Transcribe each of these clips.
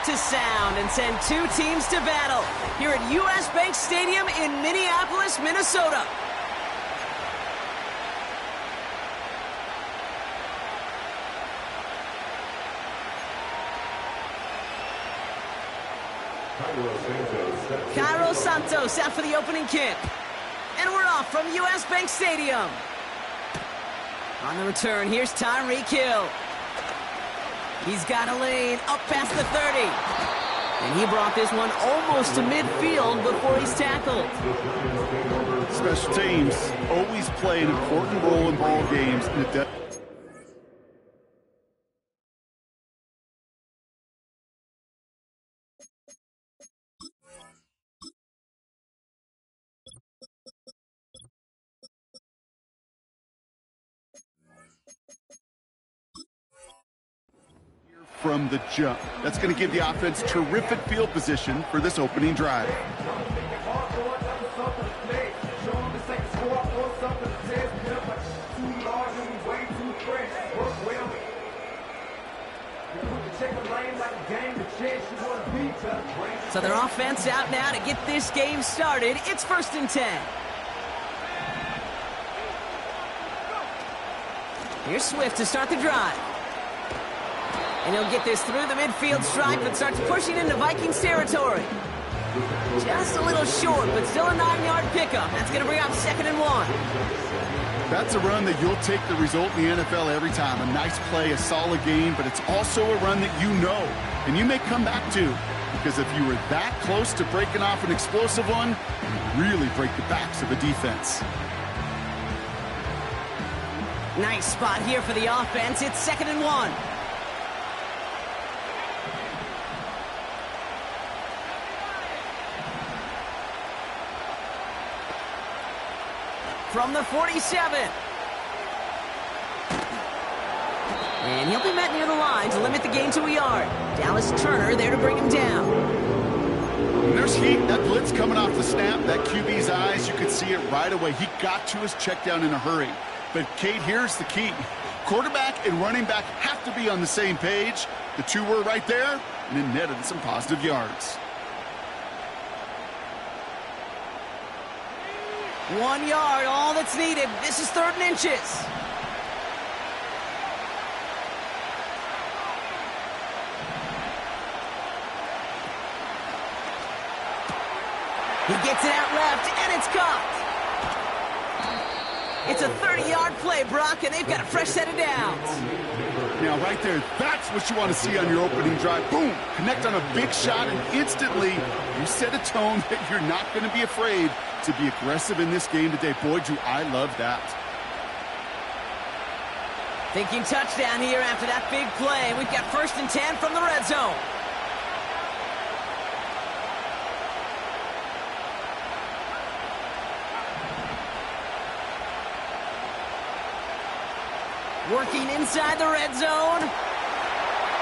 to sound and send two teams to battle here at U.S. Bank Stadium in Minneapolis, Minnesota. Cairo Santos out for the opening kick. And we're off from U.S. Bank Stadium. On the return, here's Tyreek Hill. He's got a lane up past the 30. And he brought this one almost to midfield before he's tackled. Special teams always play an important role in ball games. From the jump. That's going to give the offense terrific field position for this opening drive. So their offense out now to get this game started. It's 1st and 10. Here's Swift to start the drive. And he'll get this through the midfield stripe and starts pushing into Vikings territory. Just a little short, but still a 9-yard pickup. That's going to bring up 2nd and 1. That's a run that you'll take the result in the NFL every time. A nice play, a solid game, but it's also a run that you know, and you may come back to. Because if you were that close to breaking off an explosive one, you really break the backs of a defense. Nice spot here for the offense. It's 2nd and 1. From the 47. And he'll be met near the line to limit the gain to a yard. Dallas Turner there to bring him down. And there's heat. That blitz coming off the snap. That QB's eyes, you could see it right away. He got to his check down in a hurry. But, Kate, here's the key. Quarterback and running back have to be on the same page. The two were right there, and it netted some positive yards. 1 yard, all that's needed. This is 3rd and inches. He gets it out left, and it's caught. It's a 30-yard play, Brock, and they've got a fresh set of downs. Now, right there, that's what you want to see on your opening drive. Boom! Connect on a big shot, and instantly you set a tone that you're not going to be afraid to be aggressive in this game today. Boy, do I love that. Thinking touchdown here after that big play. We've got 1st and 10 from the red zone. Working inside the red zone.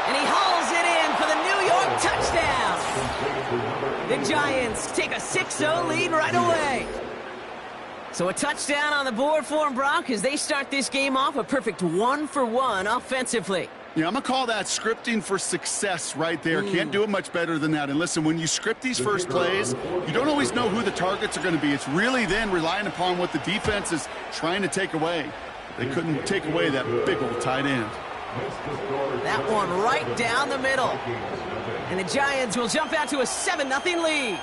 And he hauls it in for the New York touchdown. The Giants take a 6-0 lead right away. So a touchdown on the board for them, Brock, as they start this game off a perfect 1-for-1 offensively. Yeah, I'm going to call that scripting for success right there. Can't do it much better than that. And listen, when you script these first plays, you don't always know who the targets are going to be. It's really then relying upon what the defense is trying to take away. They couldn't take away that big old tight end. That one right down the middle. And the Giants will jump out to a 7-0 lead.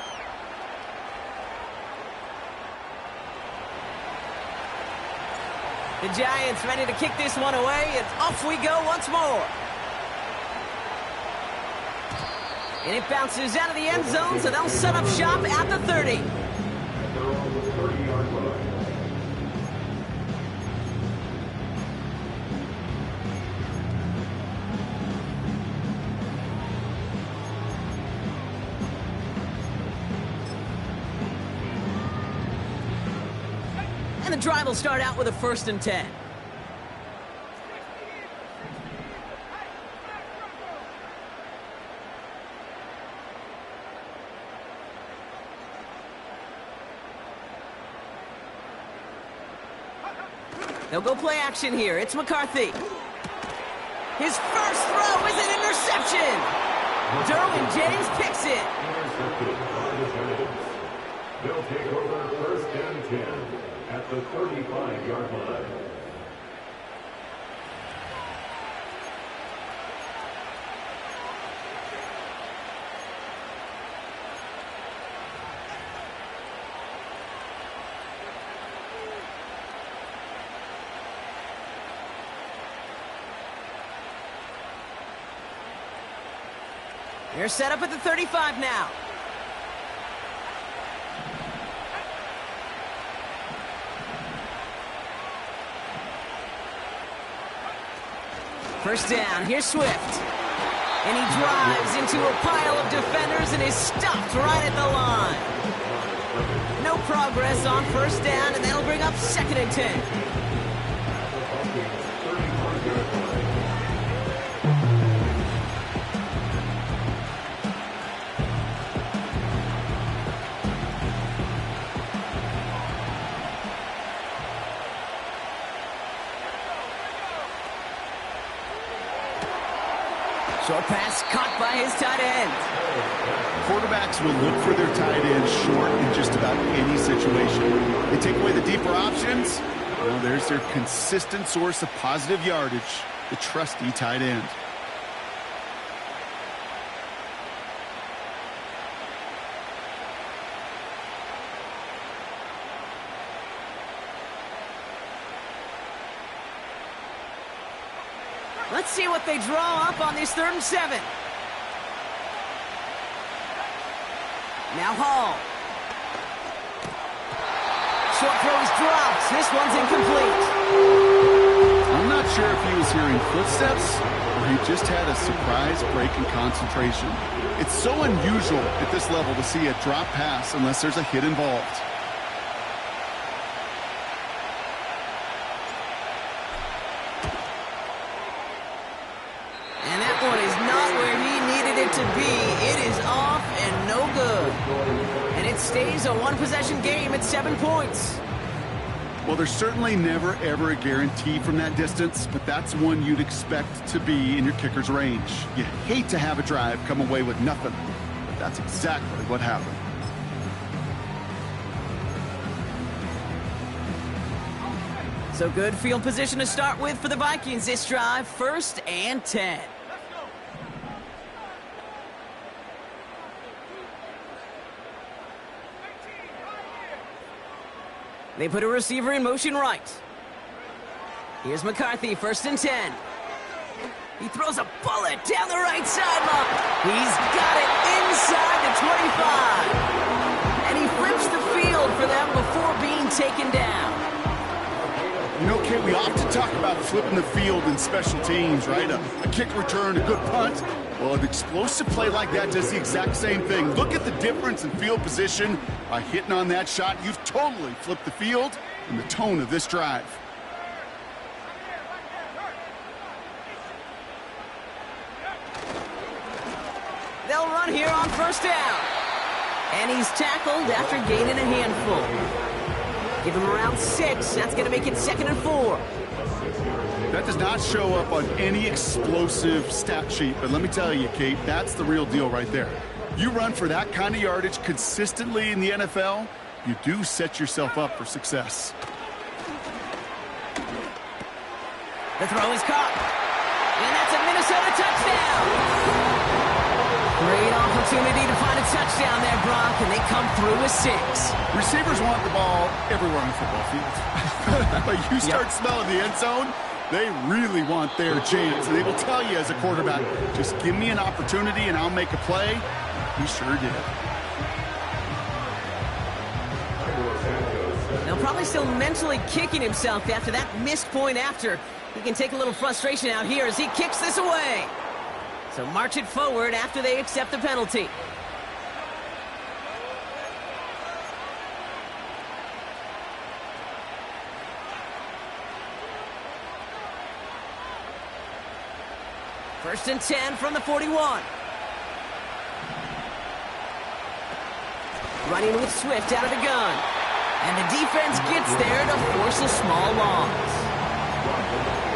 The Giants ready to kick this one away, and off we go once more. And it bounces out of the end zone, so they'll set up shop at the 30. And the drive will start out with a 1st and 10. They'll go play action here. It's McCarthy. His first throw is an interception. Derwin James kicks it. They'll take over first and 10 at the 35-yard line. They're set up at the 35 now. First down, here's Swift. And he drives into a pile of defenders and is stopped right at the line. No progress on first down, and that'll bring up 2nd and 10. Short pass caught by his tight end. Quarterbacks will look for their tight end short in just about any situation. They take away the deeper options. Well, there's their consistent source of positive yardage, the trusty tight end. Let's see what they draw up on this 3rd and 7. Now Hall. Short throw is dropped. This one's incomplete. I'm not sure if he was hearing footsteps or he just had a surprise break in concentration. It's so unusual at this level to see a drop pass unless there's a hit involved. To be, it is off and no good. And it stays a one-possession game at 7 points. Well, there's certainly never, ever a guarantee from that distance, but that's one you'd expect to be in your kicker's range. You hate to have a drive come away with nothing, but that's exactly what happened. So good field position to start with for the Vikings this drive, 1st and 10. They put a receiver in motion right. Here's McCarthy, 1st and 10. He throws a bullet down the right sideline. He's got it inside the 25. And he flips the field for them before being taken down. You know, Kate, we often talk about flipping the field in special teams, right? A kick return, a good punt. Well, an explosive play like that does the exact same thing. Look at the difference in field position. By hitting on that shot, you've totally flipped the field and the tone of this drive. They'll run here on 1st down. And he's tackled after gaining a handful. Give him around 6. That's going to make it 2nd and 4. That does not show up on any explosive stat sheet, but let me tell you, Kate, that's the real deal right there. You run for that kind of yardage consistently in the NFL, you do set yourself up for success. The throw is caught. And that's a Minnesota touchdown. Great opportunity to find a touchdown there, Brock, and they come through with 6. Receivers want the ball everywhere on the football field. But you start smelling the end zone, they really want their chance. And they will tell you as a quarterback, just give me an opportunity and I'll make a play. He sure did. Now probably still mentally kicking himself after that missed point after. He can take a little frustration out here as he kicks this away. So march it forward after they accept the penalty. First and 10 from the 41. Running with Swift out of the gun. And the defense gets there to force a small loss.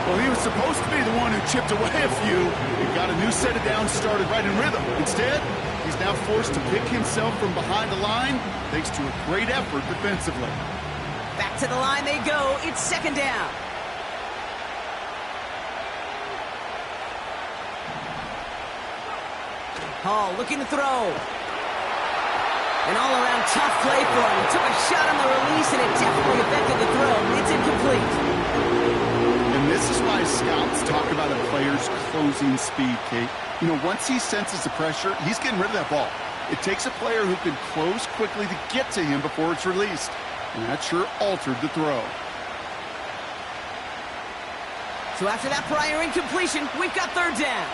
Well, he was supposed to be the one who chipped away a few and got a new set of downs started right in rhythm. Instead, he's now forced to pick himself from behind the line thanks to a great effort defensively. Back to the line they go. It's second down. Hall looking to throw. An all-around tough play for him. He took a shot on the release, and it definitely affected the throw. It's incomplete. And this is why scouts talk about a player's closing speed, Kate. You know, once he senses the pressure, he's getting rid of that ball. It takes a player who can close quickly to get to him before it's released. And that sure altered the throw. So after that prior incompletion, we've got third down.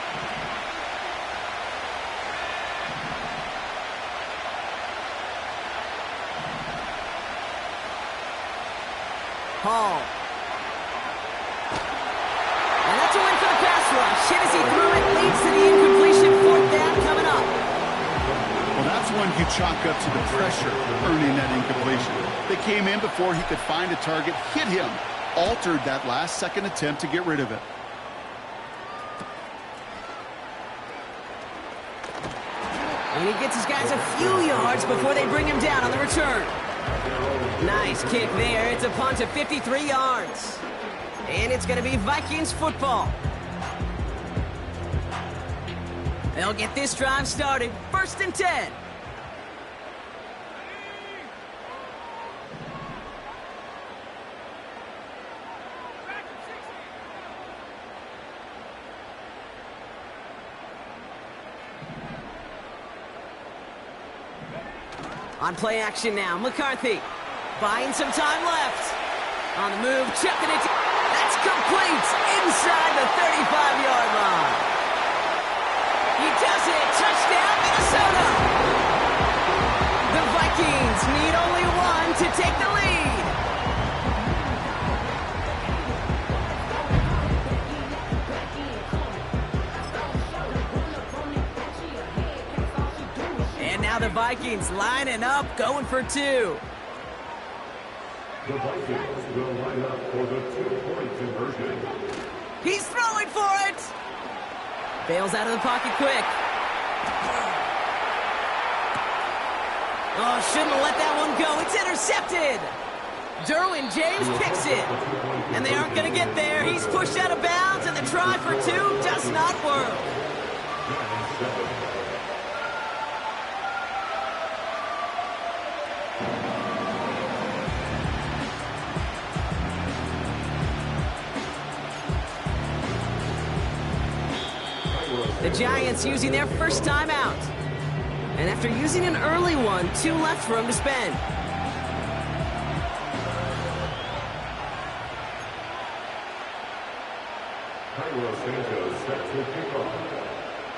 Hall. And that's a win for the pass rush. Hit as he threw it, leads to the incompletion. Fourth down coming up. Well, that's one you chalk up to the pressure earning that incompletion. They came in before he could find a target, hit him, altered that last-second attempt to get rid of it. And he gets his guys a few yards before they bring him down on the return. Nice kick there. It's a punt of 53 yards. And it's going to be Vikings football. They'll get this drive started. 1st and 10. On play action now, McCarthy buying some time left. On the move, chucking it. That's complete inside the 35-yard line. He does it. Touchdown, Minnesota. The Vikings need only one to take the lead. And now the Vikings lining up, going for two. The Vikings will line up for the two-point conversion. He's throwing for it. Bails out of the pocket quick. Oh, shouldn't have let that one go. It's intercepted. Derwin James picks it. And they aren't going to get there. He's pushed out of bounds, and the try for two does not work. The Giants using their first timeout. And after using an early one, 2 left for him to spend.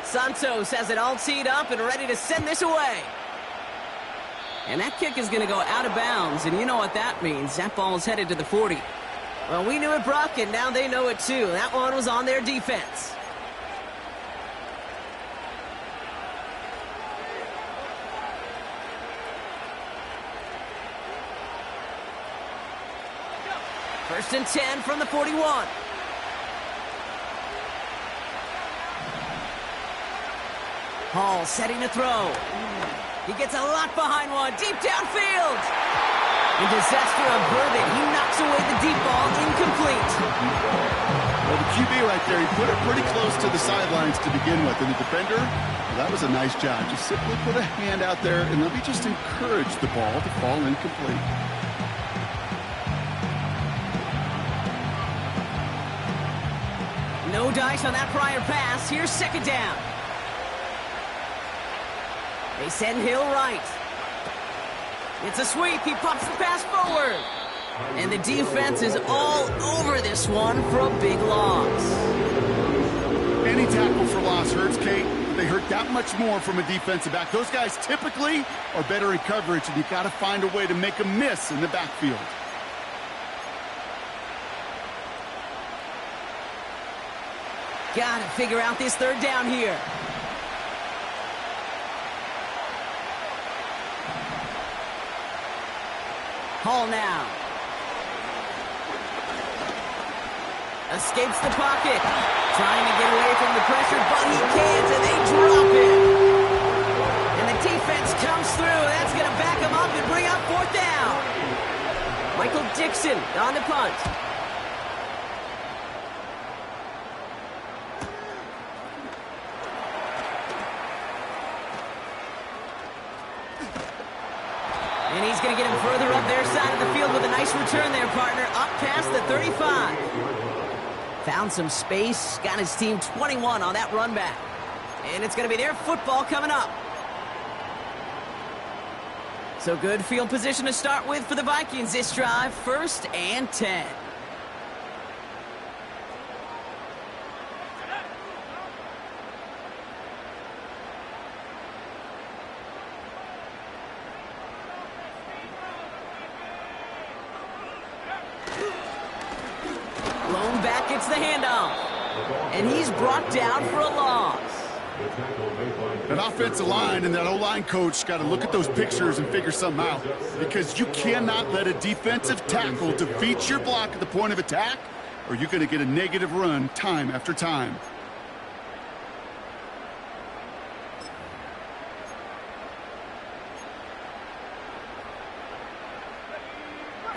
Santos has it all teed up and ready to send this away. And that kick is going to go out of bounds, and you know what that means. That ball is headed to the 40. Well, we knew it, Brock, and now they know it too. That one was on their defense. First and 10 from the 41. Hall setting to throw. He gets a lot behind one, deep downfield. In disaster averted, he knocks away the deep ball, incomplete. Well, the QB right there, he put it pretty close to the sidelines to begin with. And the defender, well, that was a nice job. Just simply put a hand out there, and let me just encourage the ball to fall incomplete. No dice on that prior pass. Here's second down. They send Hill right. It's a sweep. He pops the pass forward. And the defense is all over this one for a big loss. Any tackle for loss hurts, Kate. They hurt that much more from a defensive back. Those guys typically are better in coverage, and you've got to find a way to make them miss in the backfield. Got to figure out this third down here. Hall now. Escapes the pocket. Trying to get away from the pressure, but he can't, and they drop him. And the defense comes through. That's going to back him up and bring up fourth down. Michael Dixon on the punt. And he's going to get him further up their side of the field with a nice return there, partner, up past the 35. Found some space, got his team 21 on that run back. And it's going to be their football coming up. So good field position to start with for the Vikings this drive, 1st and 10. Blown back, gets the handoff. And he's brought down for a loss. That offensive line and that O-line coach got to look at those pictures and figure something out, because you cannot let a defensive tackle defeat your block at the point of attack, or you're going to get a negative run time after time.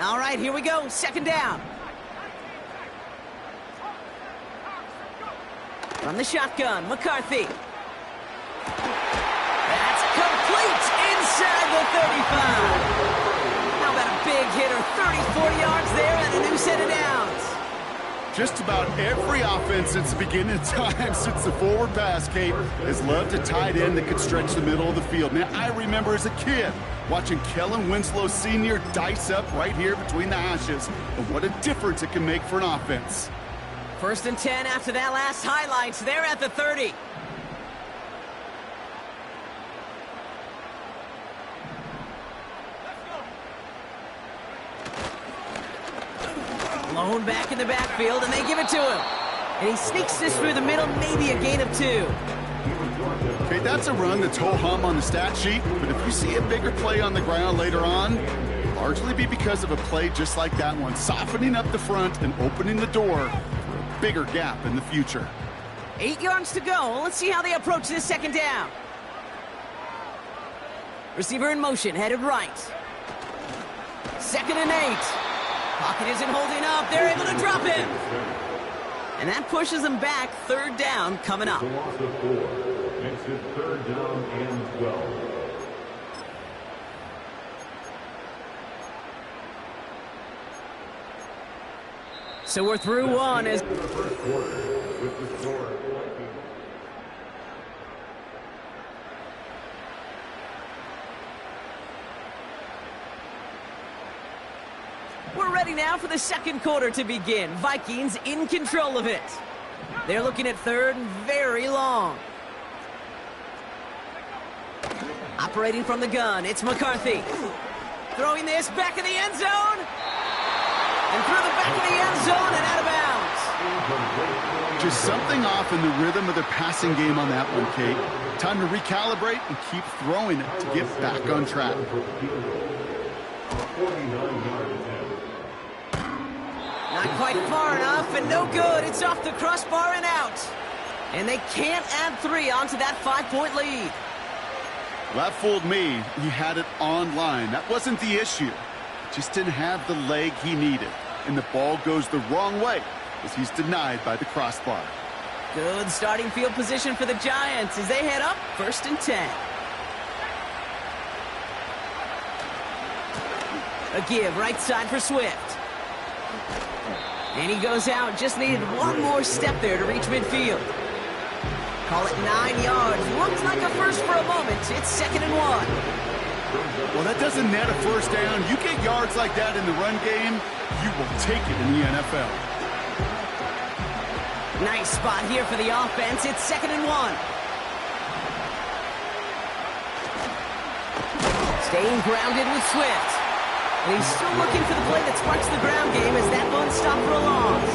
All right, here we go. 2nd down. From the shotgun, McCarthy. That's complete inside the 35. How about a big hitter, 30, 40 yards there and a new set of downs. Just about every offense since the beginning of time, since the forward pass, Kate, has loved a tight end that could stretch the middle of the field. Now, I remember as a kid watching Kellen Winslow Sr. dice up right here between the hashes, and what a difference it can make for an offense. 1st and 10 after that last highlights. They're at the 30. Blown back in the backfield, and they give it to him. And he sneaks this through the middle, maybe a gain of 2. Okay, that's a run that's ho-hum on the stat sheet, but if you see a bigger play on the ground later on, it'll largely be because of a play just like that one, softening up the front and opening the door for a bigger gap in the future. 8 yards to go. Let's see how they approach this 2nd down. Receiver in motion, headed right. 2nd and 8. Pocket isn't holding up. They're able to drop him. And that pushes them back. 3rd down coming up. It's a loss of 4. Makes it 3rd down and 12. So we're through one as The first quarter with the score. we're ready now for the 2nd quarter to begin. Vikings in control of it. They're looking at 3rd and very long. Operating from the gun, it's McCarthy. Throwing this back in the end zone. And through the back of the end zone and out of bounds. Just something off in the rhythm of their passing game on that one, Kate. Time to recalibrate and keep throwing it to get back on track. 49-yard attempt. Not quite far enough, and no good. It's off the crossbar and out. And they can't add 3 onto that 5-point lead. Well, that fooled me. He had it on line. That wasn't the issue. Just didn't have the leg he needed. And the ball goes the wrong way as he's denied by the crossbar. Good starting field position for the Giants as they head up 1st and 10. A give right side for Swift. And he goes out. Just needed one more step there to reach midfield. Call it 9 yards. Looks like a first for a moment. It's 2nd and 1. Well, that doesn't net a first down. You get yards like that in the run game, you will take it in the NFL. Nice spot here for the offense. It's 2nd and 1. Staying grounded with Swift. And he's still looking for the play that sparks the ground game as that one stopped for a loss.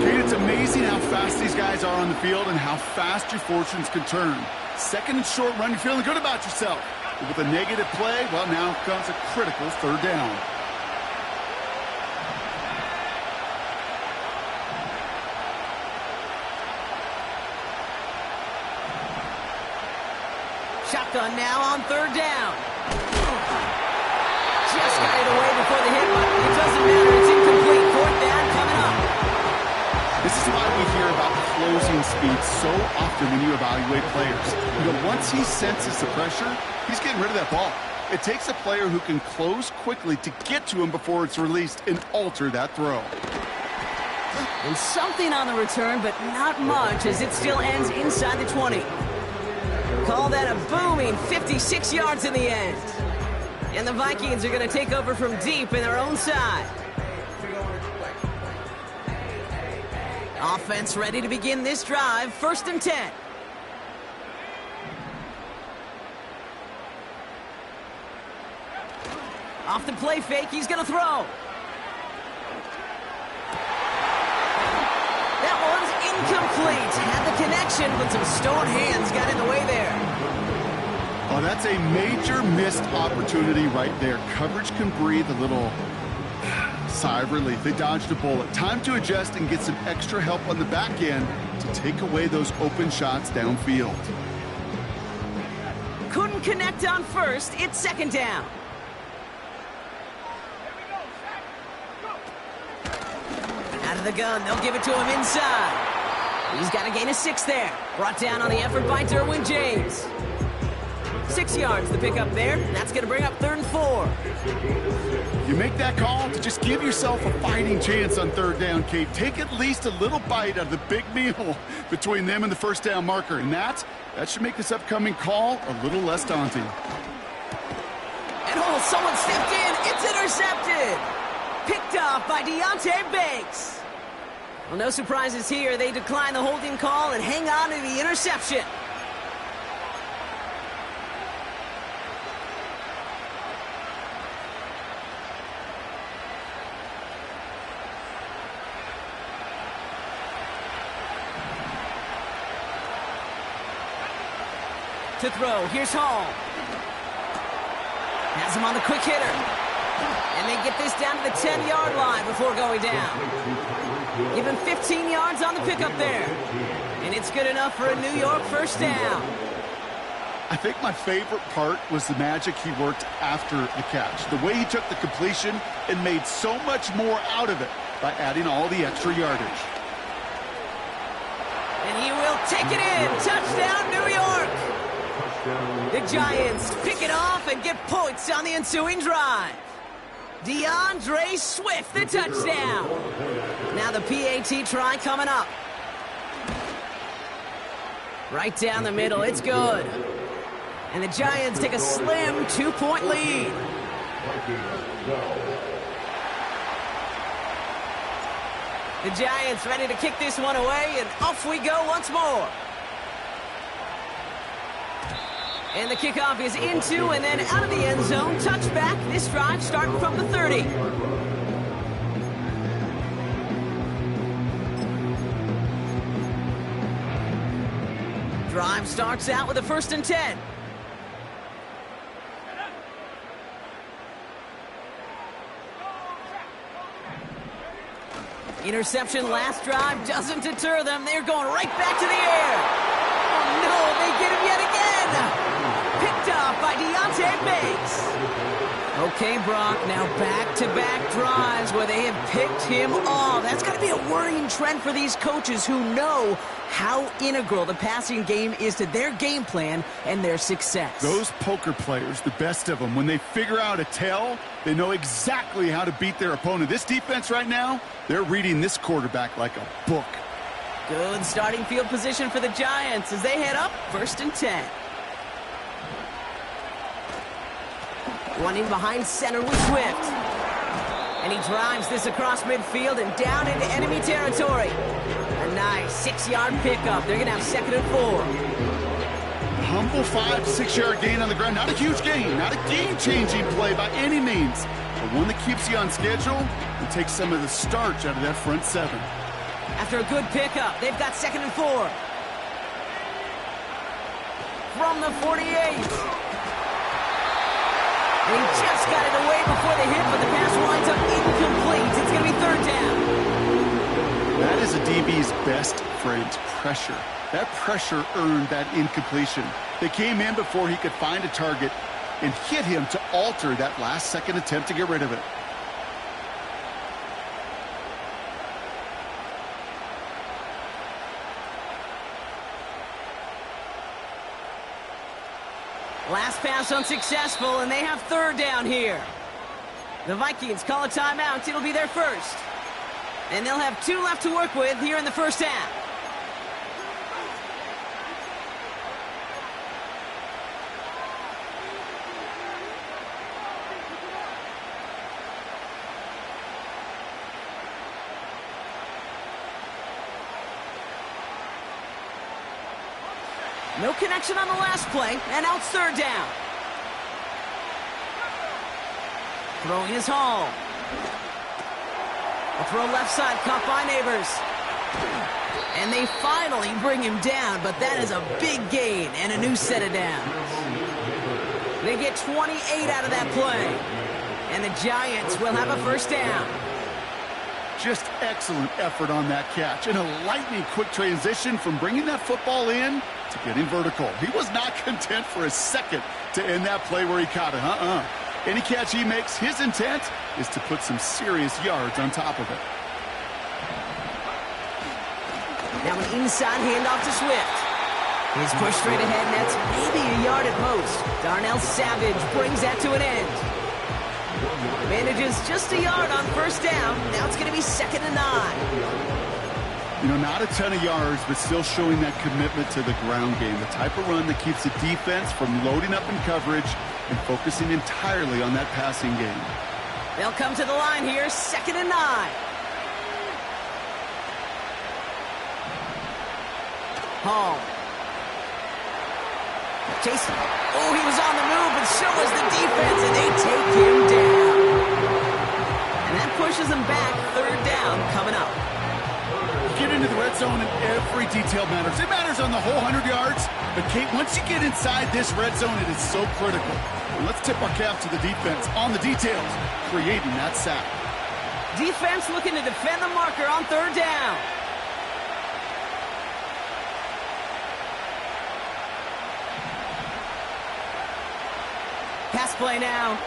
Kate, it's amazing how fast these guys are on the field and how fast your fortunes can turn. 2nd and short run, you're feeling good about yourself. But with a negative play, well, now comes a critical 3rd down. Shotgun now on third down. Just got it away before the hit, but it doesn't matter. It's incomplete. Fourth down coming up. This is why we hear about the closing speed so often when you evaluate players. You know, once he senses the pressure, he's getting rid of that ball. It takes a player who can close quickly to get to him before it's released and alter that throw. And something on the return, but not much, as it still ends inside the 20. Call that a booming 56 yards in the end. And the Vikings are going to take over from deep in their own side. Offense ready to begin this drive. 1st and 10. Off the play fake, he's going to throw. That one's incomplete. Had the connection, but some stone hands got in the way there. Oh, that's a major missed opportunity right there. Coverage can breathe a little sigh of relief. They dodged a bullet. Time to adjust and get some extra help on the back end to take away those open shots downfield. Couldn't connect on first. It's 2nd down. Out of the gun, they'll give it to him inside. He's got to gain a 6 there. Brought down on the effort by Derwin James. 6 yards the pickup there. That's going to bring up 3rd and 4. You make that call to just give yourself a fighting chance on 3rd down, Kate. Take at least a little bite out of the big meal between them and the 1st down marker. And that should make this upcoming call a little less daunting. And someone stepped in. It's intercepted. Picked off by Deonte Banks. Well, no surprises here. They decline the holding call and hang on to the interception. To throw, here's Hall. Has him on the quick hitter. And they get this down to the 10-yard line before going down. Give him 15 yards on the pickup there. And it's good enough for a New York 1st down. I think my favorite part was the magic he worked after the catch. The way he took the completion and made so much more out of it by adding all the extra yardage. And he will take it in. Touchdown, New York. The Giants pick it off and get points on the ensuing drive. DeAndre Swift, the touchdown. Now the PAT try coming up. Right down the middle, it's good. And the Giants take a slim 2-point lead. The Giants ready to kick this one away, and off we go once more. And the kickoff is into and then out of the end zone. Touchback. This drive starting from the 30. Drive starts out with a 1st and 10. Interception last drive doesn't deter them. They're going right back to the air. Oh, no, they get him yet again. Picked off by Deonte Banks. Okay, Brock, now back-to-back drives where they have picked him off. That's got to be a worrying trend for these coaches who know how integral the passing game is to their game plan and their success. Those poker players, the best of them, when they figure out a tell, they know exactly how to beat their opponent. This defense right now, they're reading this quarterback like a book. Good starting field position for the Giants as they head up 1st and 10. Running behind center with Swift. And he drives this across midfield and down into enemy territory. A nice 6-yard pickup. They're going to have 2nd and 4. Humble 5-6-yard gain on the ground. Not a huge gain. Not a game-changing play by any means. But one that keeps you on schedule and takes some of the starch out of that front 7. After a good pickup, they've got 2nd and 4. From the 48. And he just got it away before the hit, but the pass winds up incomplete. It's going to be 3rd down. That is a DB's best friend, pressure. That pressure earned that incompletion. They came in before he could find a target and hit him to alter that last-second attempt to get rid of it. Last pass unsuccessful, and they have third down here. The Vikings call a timeout. It'll be their first. And they'll have 2 left to work with here in the first half. No connection on the last play, and now it's third down. Throwing is Hall. A throw left side, caught by Neighbors. And they finally bring him down, but that is a big gain and a new set of downs. They get 28 out of that play. And the Giants will have a first down. Just excellent effort on that catch. And a lightning-quick transition from bringing that football in to getting vertical. He was not content for a second to end that play where he caught it. Any catch he makes, his intent is to put some serious yards on top of it. Now an inside handoff to Swift. He's pushed straight ahead, and that's maybe a yard at most. Darnell Savage brings that to an end. Manages just a yard on first down. Now it's going to be 2nd and 9. You know, not a ton of yards, but still showing that commitment to the ground game. The type of run that keeps the defense from loading up in coverage and focusing entirely on that passing game. They'll come to the line here, 2nd and 9. Hall. Chase. Oh, he was on the move, but so was the defense, and they take him down. And that pushes them back. Third down coming up. Get into the red zone, and every detail matters. It matters on the whole 100 yards. But, Kate, once you get inside this red zone, it is so critical. And let's tip our cap to the defense on the details, creating that sack. Defense looking to defend the marker on third down. Pass play now.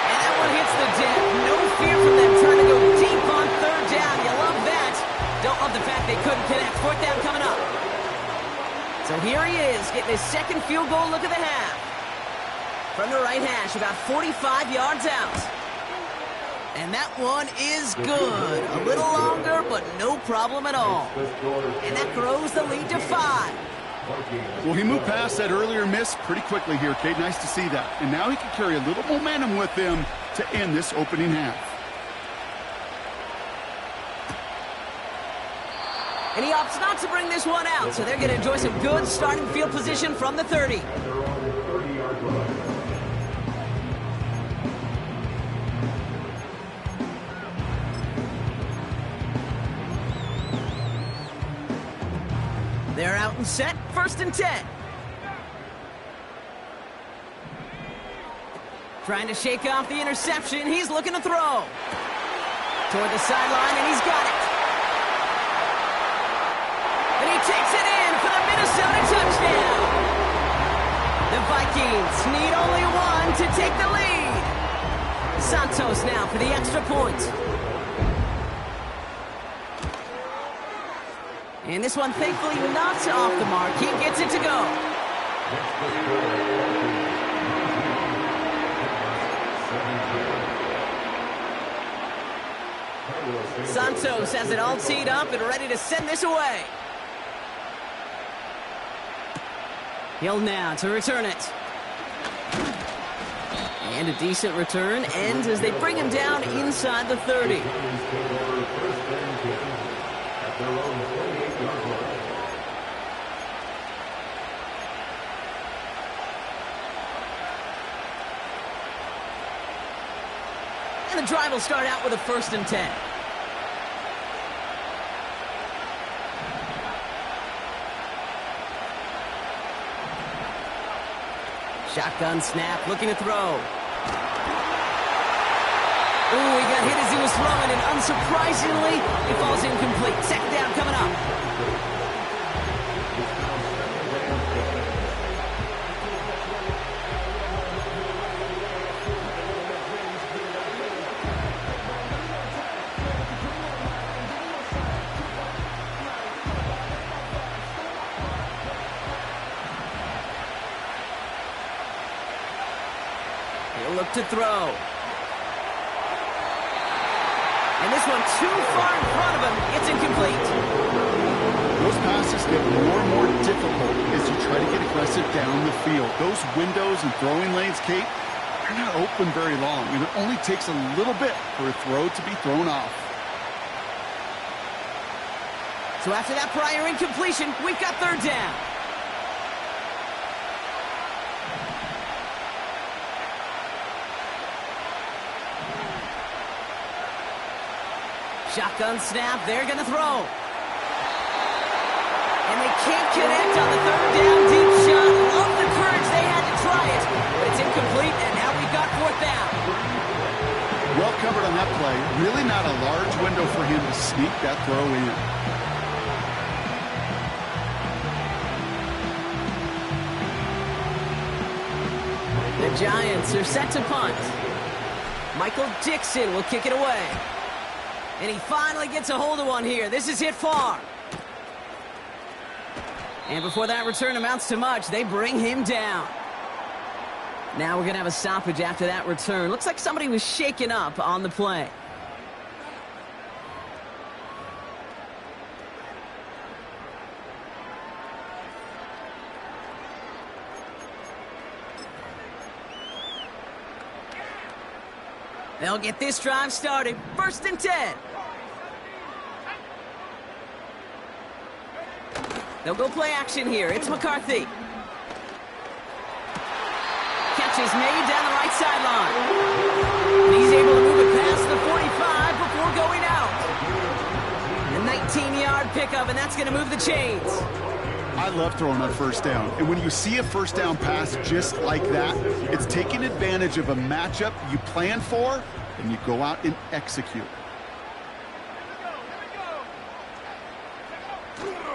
And that one hits the deck. No fear from them trying to go deep on third down. You love that. Don't love the fact they couldn't connect. Fourth down coming up. So here he is, getting his second field goal look of the half. From the right hash, about 45 yards out. And that one is good. A little longer, but no problem at all. And that grows the lead to 5. Well, he moved past that earlier miss pretty quickly here, Kate. Nice to see that. And now he can carry a little momentum with him to end this opening half. And he opts not to bring this one out, so they're going to enjoy some good starting field position from the 30. They're out and set, 1st and 10. Trying to shake off the interception. He's looking to throw. Toward the sideline, and he's got it. And he takes it in for the Minnesota touchdown. The Vikings need only one to take the lead. Santos now for the extra point. And this one, thankfully, not off the mark. He gets it to go. Santos has it all teed up and ready to send this away. Hill now to return it. And a decent return ends as they bring him down inside the 30. And the drive will start out with a 1st and 10. Shotgun snap, looking to throw. Ooh, he got hit as he was throwing, and unsurprisingly, it falls incomplete. Second down coming up. He'll look to throw. And this one too far in front of him. It's incomplete. Those passes get more and more difficult as you try to get aggressive down the field. Those windows and throwing lanes, Kate, they're not open very long, and it only takes a little bit for a throw to be thrown off. So after that prior incompletion, we've got third down. Shotgun snap, they're going to throw. And they can't connect on the third down deep shot. Love the courage they had to try it. But it's incomplete, and now we've got fourth down. Well covered on that play. Really not a large window for him to sneak that throw in. The Giants are set to punt. Michael Dixon will kick it away. And he finally gets a hold of one here. This is hit far. And before that return amounts to much, they bring him down. Now we're going to have a stoppage after that return. Looks like somebody was shaken up on the play. They'll get this drive started. 1st and 10. They'll go play action here. It's McCarthy. Catch is made down the right sideline. And he's able to move it past the 45 before going out. A 19-yard pickup, and that's going to move the chains. I love throwing on first down. And when you see a first down pass just like that, it's taking advantage of a matchup you plan for, and you go out and execute.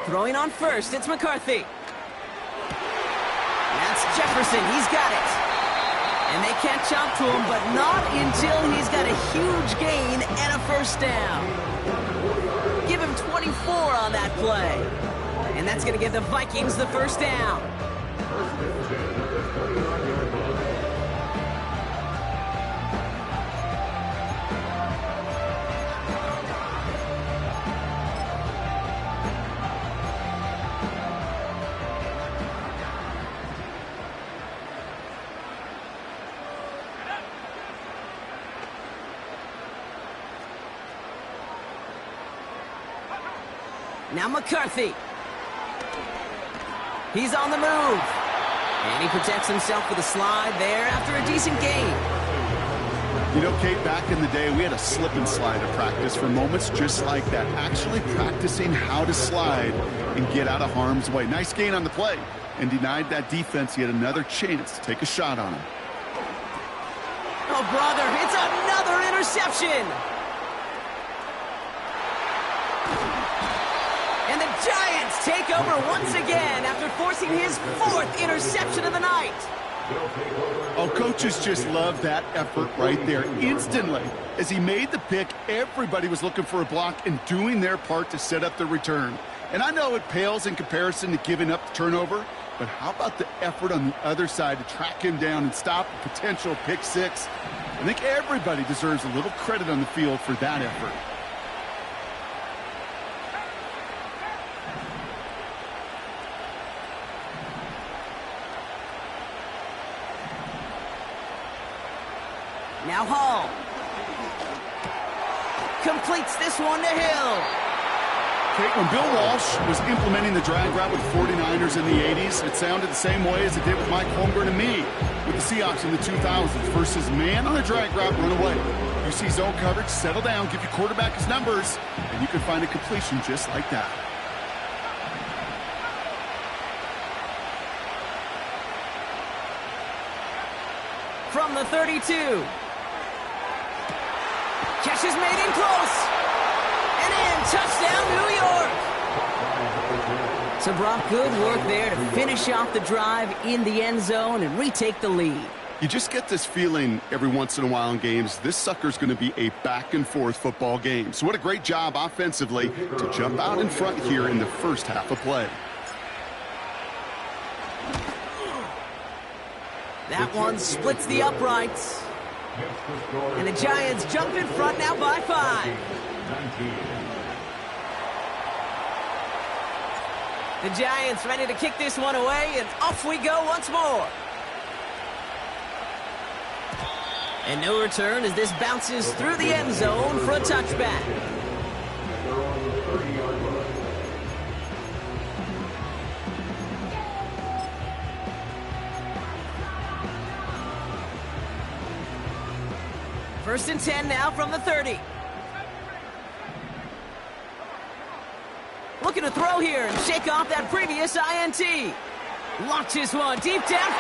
Throwing on first, it's McCarthy. That's Jefferson, he's got it. And they catch up to him, but not until he's got a huge gain and a first down. Give him 24 on that play. And that's going to give the Vikings the first down. Now McCarthy. He's on the move. And he protects himself with a slide there after a decent gain. You know, Kate, back in the day, we had a slip and slide at practice for moments just like that. Actually practicing how to slide and get out of harm's way. Nice gain on the play. And denied that defense yet another chance to take a shot on him. Oh, brother, it's another interception. And the Giants take over once again after forcing his 4th interception of the night. Oh, coaches just love that effort right there. Instantly, as he made the pick, everybody was looking for a block and doing their part to set up the return. And I know it pales in comparison to giving up the turnover, but how about the effort on the other side to track him down and stop a potential pick six? I think everybody deserves a little credit on the field for that effort. Now Hall completes this one to Hill. Kate, when Bill Walsh was implementing the drag route with 49ers in the 80s, it sounded the same way as it did with Mike Holmgren and me with the Seahawks in the 2000s. Versus man on a drag route, run away. You see zone coverage, settle down, give your quarterback his numbers, and you can find a completion just like that. From the 32. Catch is made in close. And in, touchdown, New York. So, Brock, good work there to finish off the drive in the end zone and retake the lead. You just get this feeling every once in a while in games, this sucker's going to be a back-and-forth football game. So what a great job offensively to jump out in front here in the first half of play. That one splits the uprights. And the Giants jump in front now by 5. The Giants ready to kick this one away, and off we go once more. And no return as this bounces through the end zone for a touchback. First and 10 now from the 30. Looking to throw here and shake off that previous INT. Launches one deep down.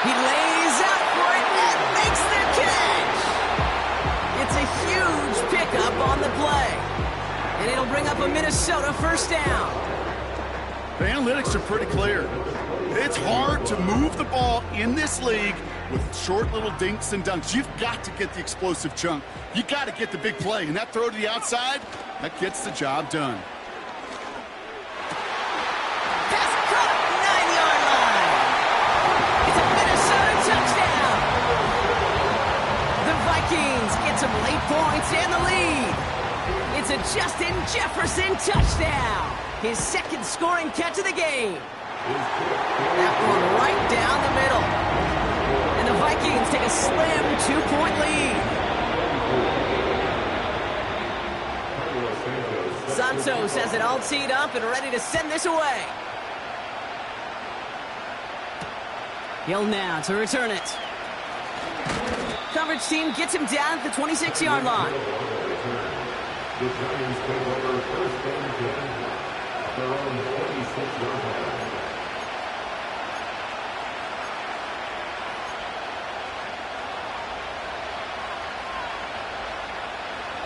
He lays out for it and makes the catch. It's a huge pickup on the play. And it'll bring up a Minnesota first down. The analytics are pretty clear. It's hard to move the ball in this league with short little dinks and dunks. You've got to get the explosive chunk. You got to get the big play. And that throw to the outside, that gets the job done. Get some late points and the lead. It's a Justin Jefferson touchdown. His second scoring catch of the game. That one right down the middle. And the Vikings take a slim 2-point lead. Santos has it all teed up and ready to send this away. Hill now to return it. Coverage team gets him down at the 26-yard line. The Giants take over first and 10 at their own 26-yard line.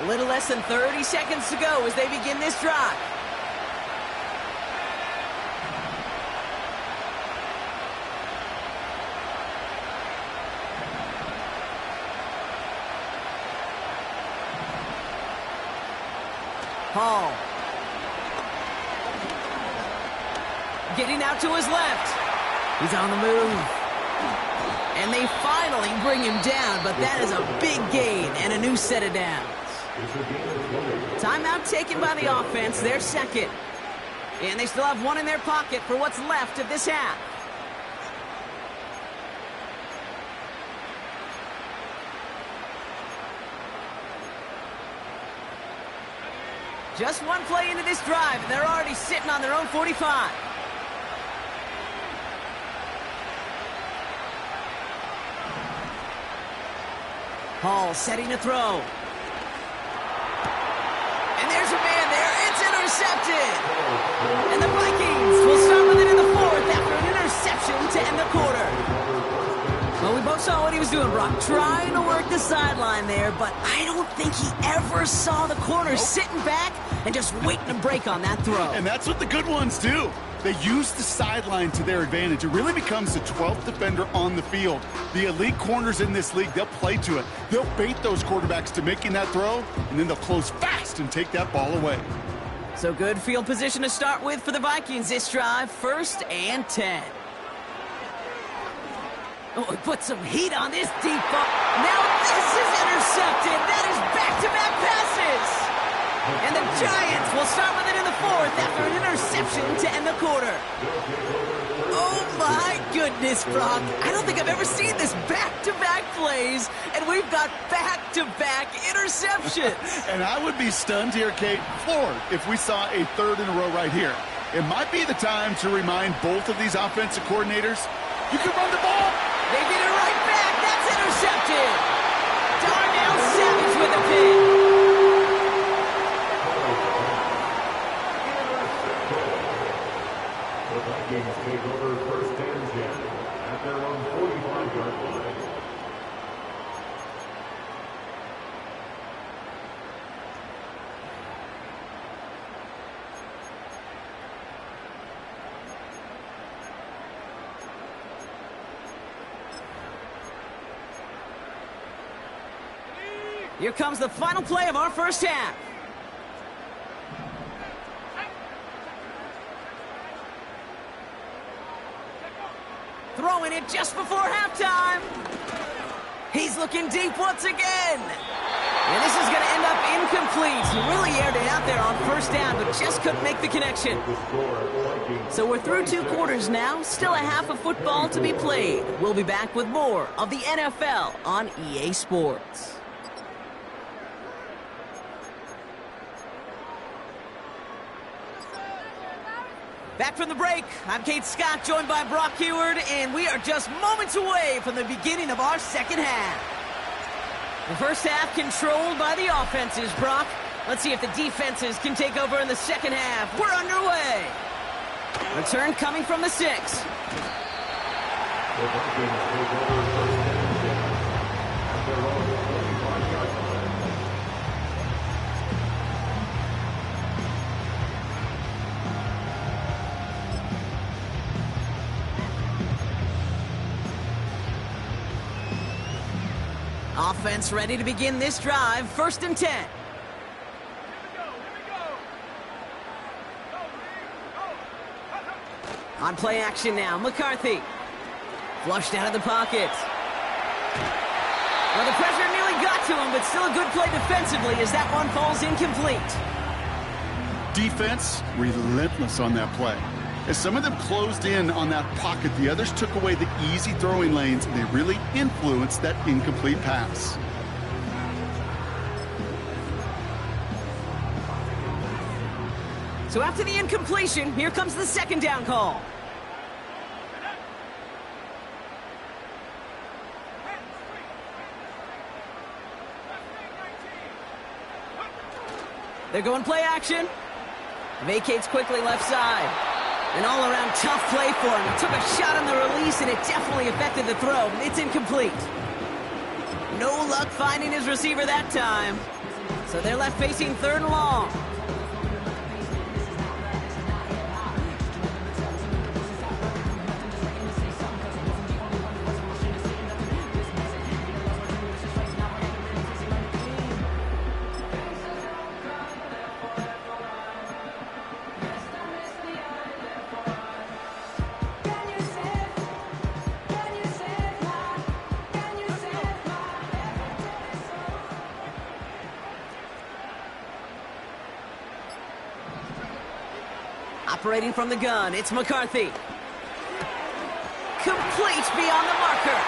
A little less than 30 seconds to go as they begin this drive. Hall. Getting out to his left. He's on the move. And they finally bring him down, but that is a big gain and a new set of downs. Timeout taken by the offense, their second. And they still have one in their pocket for what's left of this half. Just one play into this drive, and they're already sitting on their own 45. Hall setting a throw. And there's a man there. It's intercepted. And the Vikings will start with it in the fourth after an interception to end the quarter. Well, we both saw what he was doing, Brock, trying to work the sideline there, but I don't think he ever saw the corner sitting back and just waiting to break on that throw. And that's what the good ones do. They use the sideline to their advantage. It really becomes the 12th defender on the field. The elite corners in this league, they'll play to it. They'll bait those quarterbacks to making that throw, and then they'll close fast and take that ball away. So good field position to start with for the Vikings this drive. First and 10. Oh, he put some heat on this deep ball. Now this is intercepted. That is back-to-back passes. And the Giants will start with it in the fourth after an interception to end the quarter. Oh, my goodness, Brock. I don't think I've ever seen this back-to-back plays, and we've got back-to-back interceptions. And I would be stunned here, Kate, floored, if we saw a third in a row right here. It might be the time to remind both of these offensive coordinators, you can run the ball. They get it right back. That's intercepted. Darnell Savage with a pick. The Vikings take over first and 10 at their own 45-yard line. Here comes the final play of our first half. Throwing it just before halftime. He's looking deep once again. And this is going to end up incomplete. He really aired it out there on first down, but just couldn't make the connection. So we're through 2 quarters now. Still a half of football to be played. We'll be back with more of the NFL on EA Sports. Back from the break, I'm Kate Scott, joined by Brock Heward, and we are just moments away from the beginning of our second half. The first half controlled by the offenses, Brock. Let's see if the defenses can take over in the second half. We're underway. Return coming from the 6. Offense ready to begin this drive. 1st and 10. On play action now, McCarthy. Flushed out of the pocket. Well, the pressure nearly got to him, but still a good play defensively as that one falls incomplete. Defense, relentless on that play. As some of them closed in on that pocket, the others took away the easy throwing lanes, and they really influenced that incomplete pass. So after the incompletion, here comes the 2nd down call. They're going play action. Vacates quickly left side. An all-around tough play for him. He took a shot on the release, and it definitely affected the throw. It's incomplete. No luck finding his receiver that time. So they're left facing 3rd and long. Operating from the gun, it's McCarthy. Complete beyond the marker.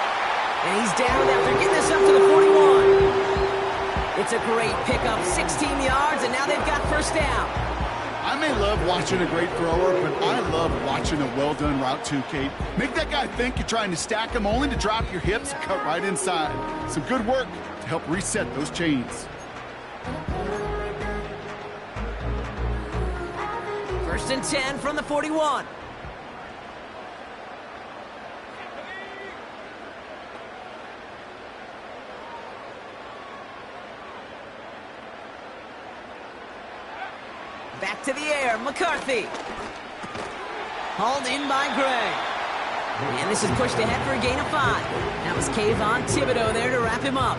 And he's down after getting this up to the 41. It's a great pickup, 16 yards, and now they've got 1st down. I may love watching a great thrower, but I love watching a well-done route too, Kate. Make that guy think you're trying to stack him only to drop your hips and cut right inside. Some good work to help reset those chains. 1st and 10 from the 41. Back to the air, McCarthy. Hauled in by Gray. And this is pushed ahead for a gain of 5. That was Kayvon Thibodeau there to wrap him up.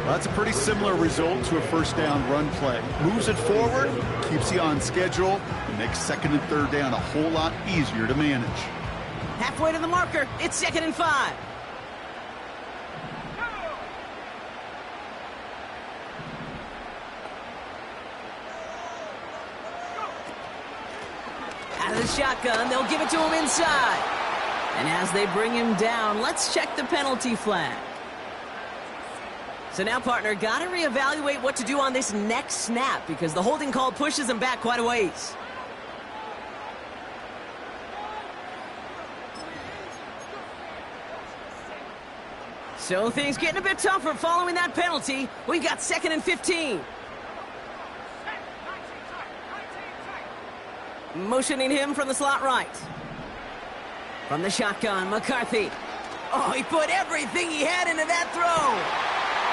Well, that's a pretty similar result to a 1st down run play. Moves it forward, keeps you on schedule, and makes 2nd and 3rd down a whole lot easier to manage. Halfway to the marker, it's 2nd and 5. Out of the shotgun, they'll give it to him inside. And as they bring him down, let's check the penalty flag. So now, partner, got to reevaluate what to do on this next snap because the holding call pushes him back quite a ways. So things getting a bit tougher following that penalty. We've got 2nd and 15. Motioning him from the slot right. From the shotgun, McCarthy. Oh, he put everything he had into that throw.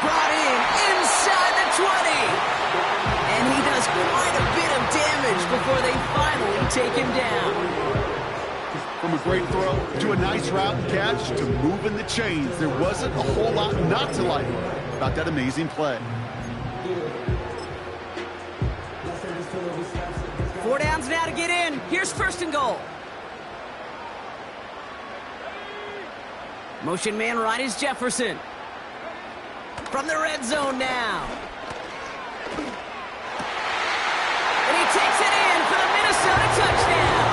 Brought in inside the 20. And he does quite a bit of damage before they finally take him down. From from a great throw to a nice route and catch to moving the chains. There wasn't a whole lot not to like about that amazing play. 4 downs now to get in. Here's first and goal. Motion man right is Jefferson. From the red zone now. And he takes it in for the Minnesota touchdown.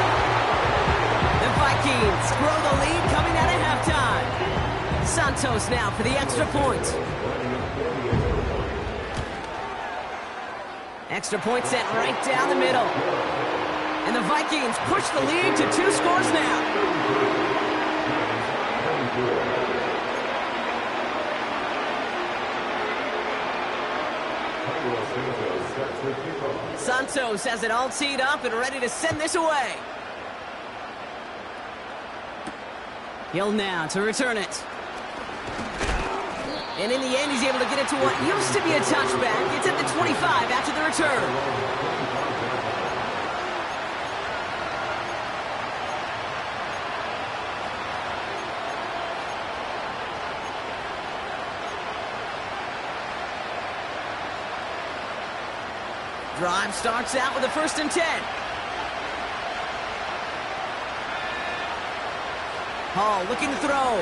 The Vikings grow the lead coming out of halftime. Santos now for the extra point. Extra point sent right down the middle. And the Vikings push the lead to 2 scores now. Santos has it all teed up and ready to send this away. Hill now to return it. And in the end, he's able to get it to what used to be a touchback. It's at the 25 after the return. Drive starts out with a 1st and 10. Hall looking to throw.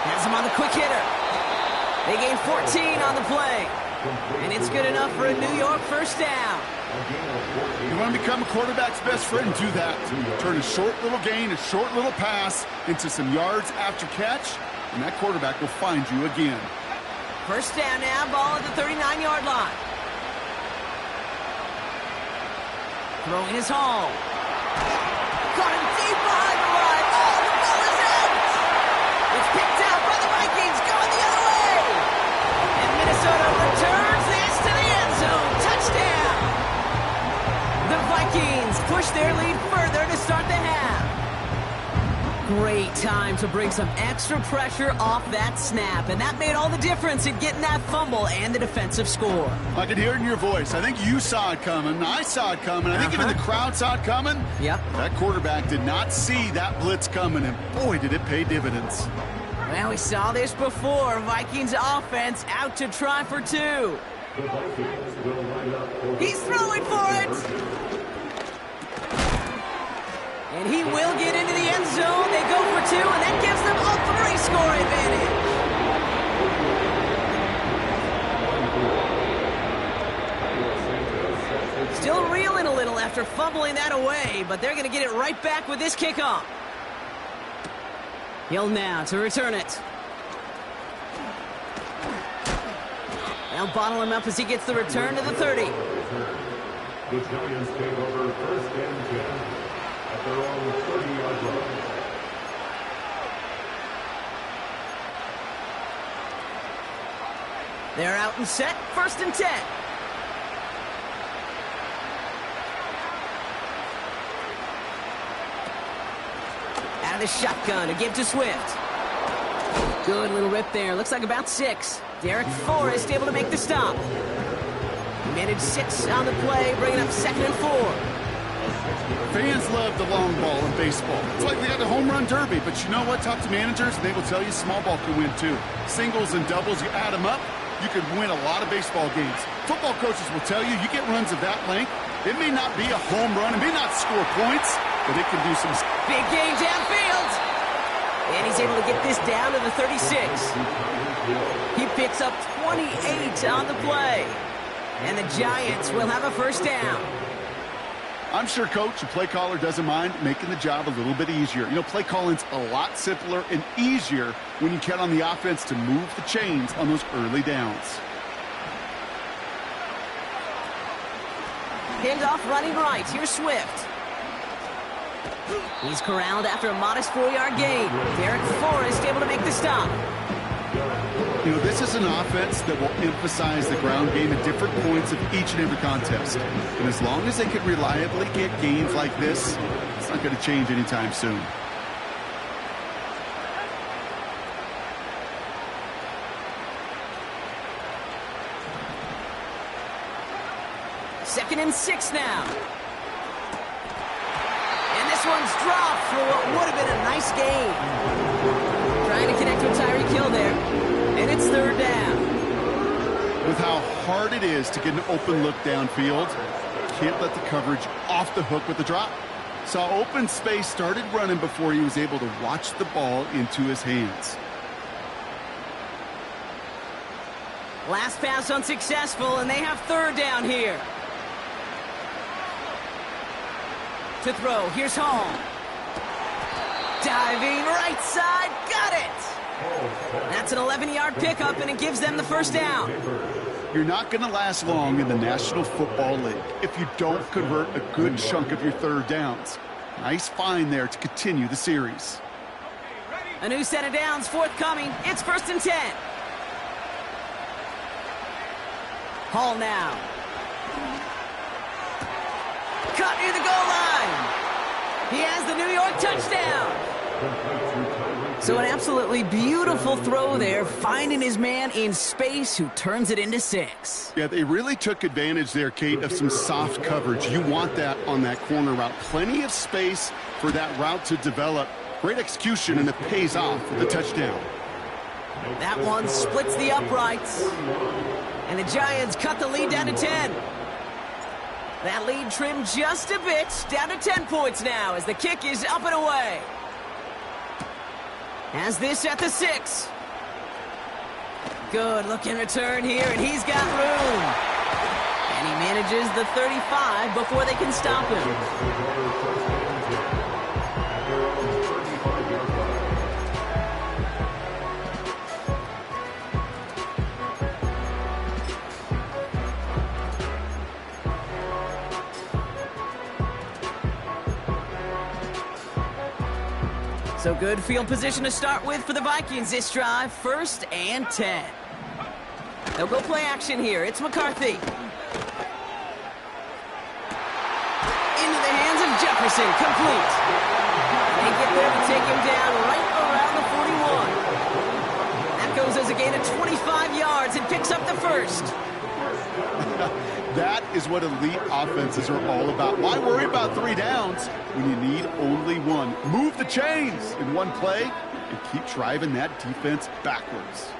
Has him on the quick hitter. They gain 14 on the play. And it's good enough for a New York first down. You want to become a quarterback's best friend, do that. Turn a short little gain, a short little pass into some yards after catch, and that quarterback will find you again. First down now, ball at the 39-yard line. Throwing his Hall. Caught him deep behind the line. Oh, the ball is out! It's picked out by the Vikings, going the other way. And Minnesota returns this to the end zone. Touchdown! The Vikings push their lead further to start the half. Great time to bring some extra pressure off that snap, and that made all the difference in getting that fumble and the defensive score. I could hear it in your voice. I think you saw it coming. I saw it coming. I think even the crowd saw it coming. Yep. That quarterback did not see that blitz coming, and boy, did it pay dividends. Well, we saw this before. Vikings offense out to try for 2. He's throwing for it. And he will get into the end zone. They go for 2, and that gives them a 3-score advantage. Still reeling a little after fumbling that away, but they're going to get it right back with this kickoff. Hill now to return it. They'll bottle him up as he gets the return to the 30. The Giants take over 1st and 10 at their own 30-yard line. They're out and set, 1st and 10. Out of the shotgun to give to Swift. Good little rip there. Looks like about 6. Derek Forrest able to make the stop. He managed 6 on the play, bringing up 2nd and 4. Fans love the long ball in baseball. It's like they got the home run derby, but you know what? Talk to managers, they will tell you small ball can win too. Singles and doubles, you add them up, you can win a lot of baseball games. Football coaches will tell you, you get runs of that length, it may not be a home run, it may not score points, but it can do some... Big game downfield. And he's able to get this down to the 36. He picks up 28 on the play. And the Giants will have a first down. I'm sure coach and play caller doesn't mind making the job a little bit easier. You know, play calling's a lot simpler and easier when you count on the offense to move the chains on those early downs. Handoff running right. Here's Swift. He's corralled after a modest 4-yard gain. Derek Forrest able to make the stop. You know, this is an offense that will emphasize the ground game at different points of each and every contest. And as long as they can reliably get gains like this, it's not going to change anytime soon. Second and 6 now. And this one's dropped for what would have been a nice gain. Trying to connect with Tyreek Hill there. And it's third down. With how hard it is to get an open look downfield, can't let the coverage off the hook with the drop. Saw open space, started running before he was able to watch the ball into his hands. Last pass unsuccessful, and they have third down here. To throw, here's Hall. Diving right side, got it! That's an 11-yard pickup, and it gives them the first down. You're not going to last long in the National Football League if you don't convert a good chunk of your third downs. Nice find there to continue the series. A new set of downs forthcoming. It's 1st and 10. Hall now. Cut near the goal line. He has the New York touchdown. So an absolutely beautiful throw there, finding his man in space who turns it into 6. Yeah, they really took advantage there, Kate, of some soft coverage. You want that on that corner route. Plenty of space for that route to develop. Great execution, and it pays off with the touchdown. That one splits the uprights. And the Giants cut the lead down to 10. That lead trimmed just a bit, down to 10 points now as the kick is up and away. Has this at the 6. Good looking return here, and he's got room. And he manages the 35 before they can stop him. So good field position to start with for the Vikings this drive. 1st and 10. They'll go play action here. It's McCarthy. Into the hands of Jefferson. Complete. They get there to take him down right around the 41. That goes as a gain of 25 yards and picks up the first. That is what elite offenses are all about. Why worry about 3 downs when you need only one? Move the chains in one play and keep driving that defense backwards.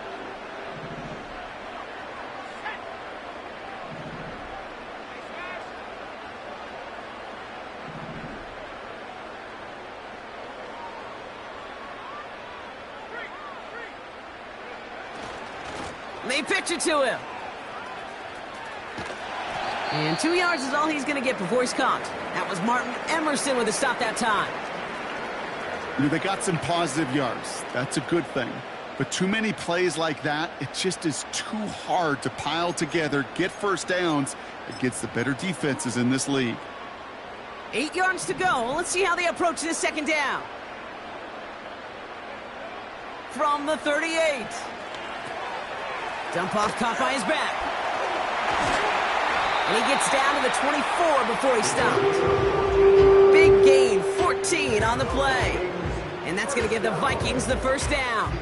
They pitch it to him. And 2 yards is all he's going to get before he's caught. That was Martin Emerson with a stop that time. You know, they got some positive yards. That's a good thing. But too many plays like that, it just is too hard to pile together, get first downs against the better defenses in this league. 8 yards to go. Let's see how they approach this second down. From the 38. Dump off caught by his back. And he gets down to the 24 before he stopped. Big gain, 14 on the play. And that's going to give the Vikings the first down.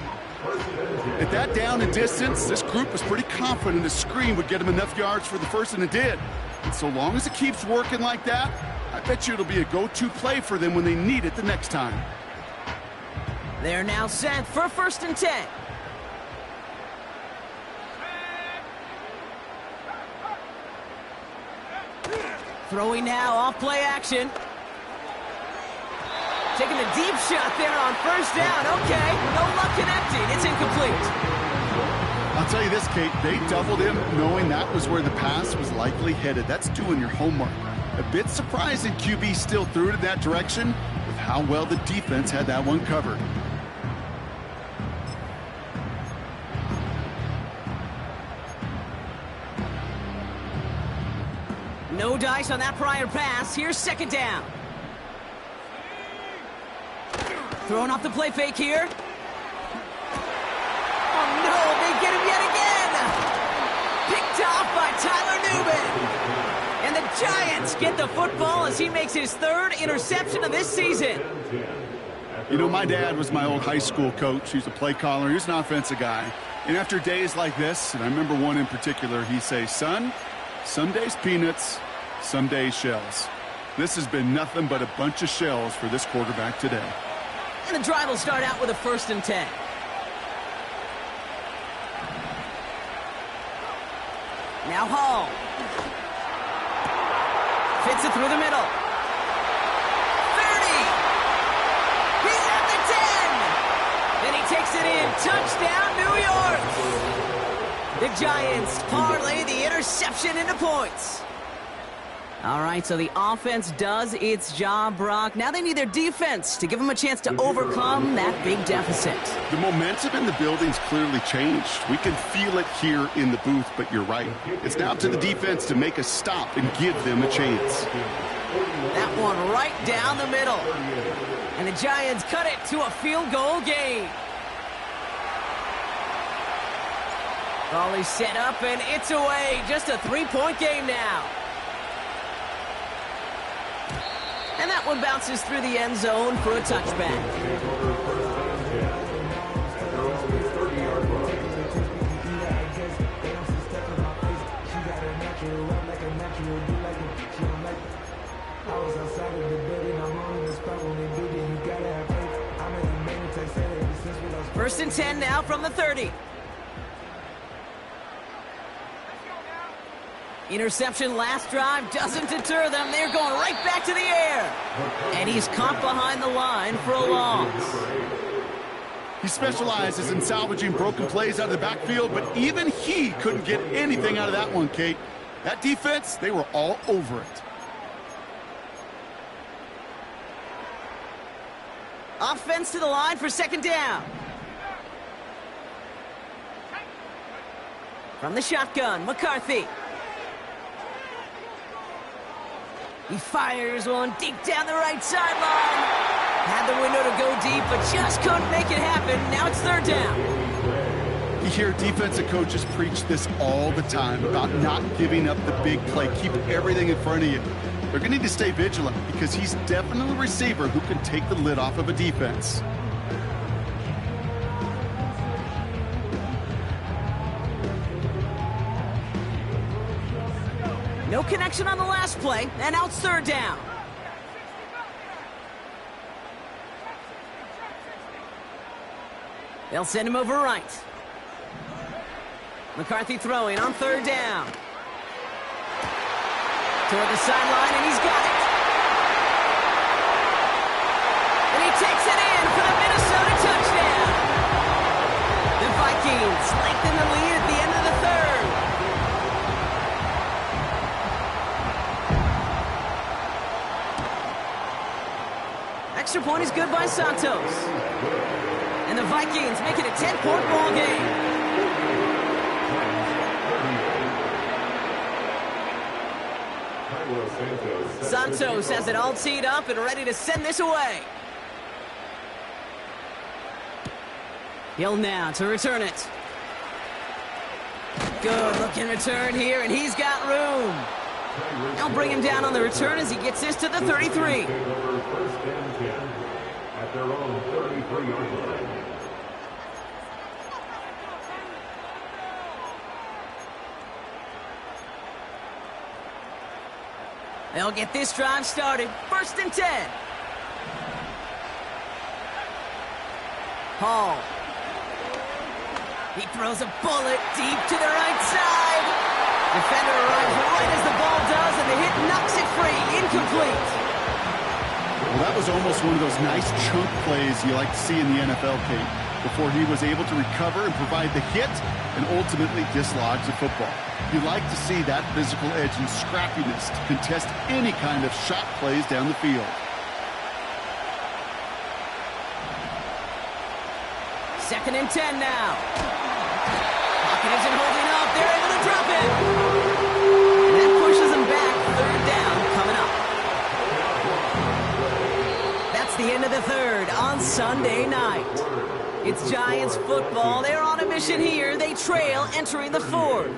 At that down and distance, this group was pretty confident a screen would get him enough yards for the first, and it did. And so long as it keeps working like that, I bet you it'll be a go-to play for them when they need it the next time. They're now set for 1st and 10. Throwing now off play action. Taking the deep shot there on 1st down. Okay, no luck connecting. It's incomplete. I'll tell you this, Kate, they doubled him knowing that was where the pass was likely headed. That's doing your homework. A bit surprising QB still threw it in that direction with how well the defense had that one covered. No dice on that prior pass. Here's 2nd down. Throwing off the play fake here. Oh, no, they get him yet again. Picked off by Tyler Newman. And the Giants get the football as he makes his 3rd interception of this season. You know, my dad was my old high school coach. He was a play caller. He was an offensive guy. And after days like this, and I remember one in particular, he'd say, son, some days peanuts, some days shells. This has been nothing but a bunch of shells for this quarterback today. And the drive will start out with a 1st and 10. Now Hall. Fits it through the middle. 30. He's at the 10. Then he takes it in. Touchdown, New York. The Giants parlay the interception into points. All right, so the offense does its job, Brock. Now they need their defense to give them a chance to overcome that big deficit. The momentum in the building's clearly changed. We can feel it here in the booth, but you're right. It's now to the defense to make a stop and give them a chance. That one right down the middle. And the Giants cut it to a field goal game. Ball is set up, and it's away. Just a 3-point game now. And that one bounces through the end zone for a touchback. First and 10 now from the 30. Interception last drive doesn't deter them. They're going right back to the air. And he's caught behind the line for a loss. He specializes in salvaging broken plays out of the backfield, but even he couldn't get anything out of that one, Kate. That defense, they were all over it. Offense to the line for 2nd down. From the shotgun, McCarthy. He fires one deep down the right sideline. Had the window to go deep, but just couldn't make it happen. Now it's 3rd down. You hear defensive coaches preach this all the time about not giving up the big play. Keep everything in front of you. They're going to need to stay vigilant because he's definitely a receiver who can take the lid off of a defense. No connection on the last play, and now it's 3rd down. They'll send him over right. McCarthy throwing on 3rd down. Toward the sideline, and he's got it. And he takes it in for the Minnesota touchdown. The Vikings lengthen the lead at the end of the 3rd. Extra point is good by Santos. And the Vikings make it a 10-point ball game. Santos has it all teed up and ready to send this away. Hill now to return it. Good looking return here, and he's got room. They'll bring him down on the return as he gets this to the 33. First and 10 at their own 33-yard line. They'll get this drive started. 1st and 10. Hall. He throws a bullet deep to the right side. Defender arrives right as the ball does, and the hit knocks it free. Incomplete. Well, that was almost one of those nice chunk plays you like to see in the NFL, Kate, before he was able to recover and provide the hit and ultimately dislodge the football. You like to see that physical edge and scrappiness to contest any kind of shot plays down the field. Second and 10 now. Pocket isn't holding up. They're able to drop it. And that pushes them back. 3rd down coming up. That's the end of the 3rd on Sunday night. It's Giants football. They're on a mission here. They trail entering the 4th.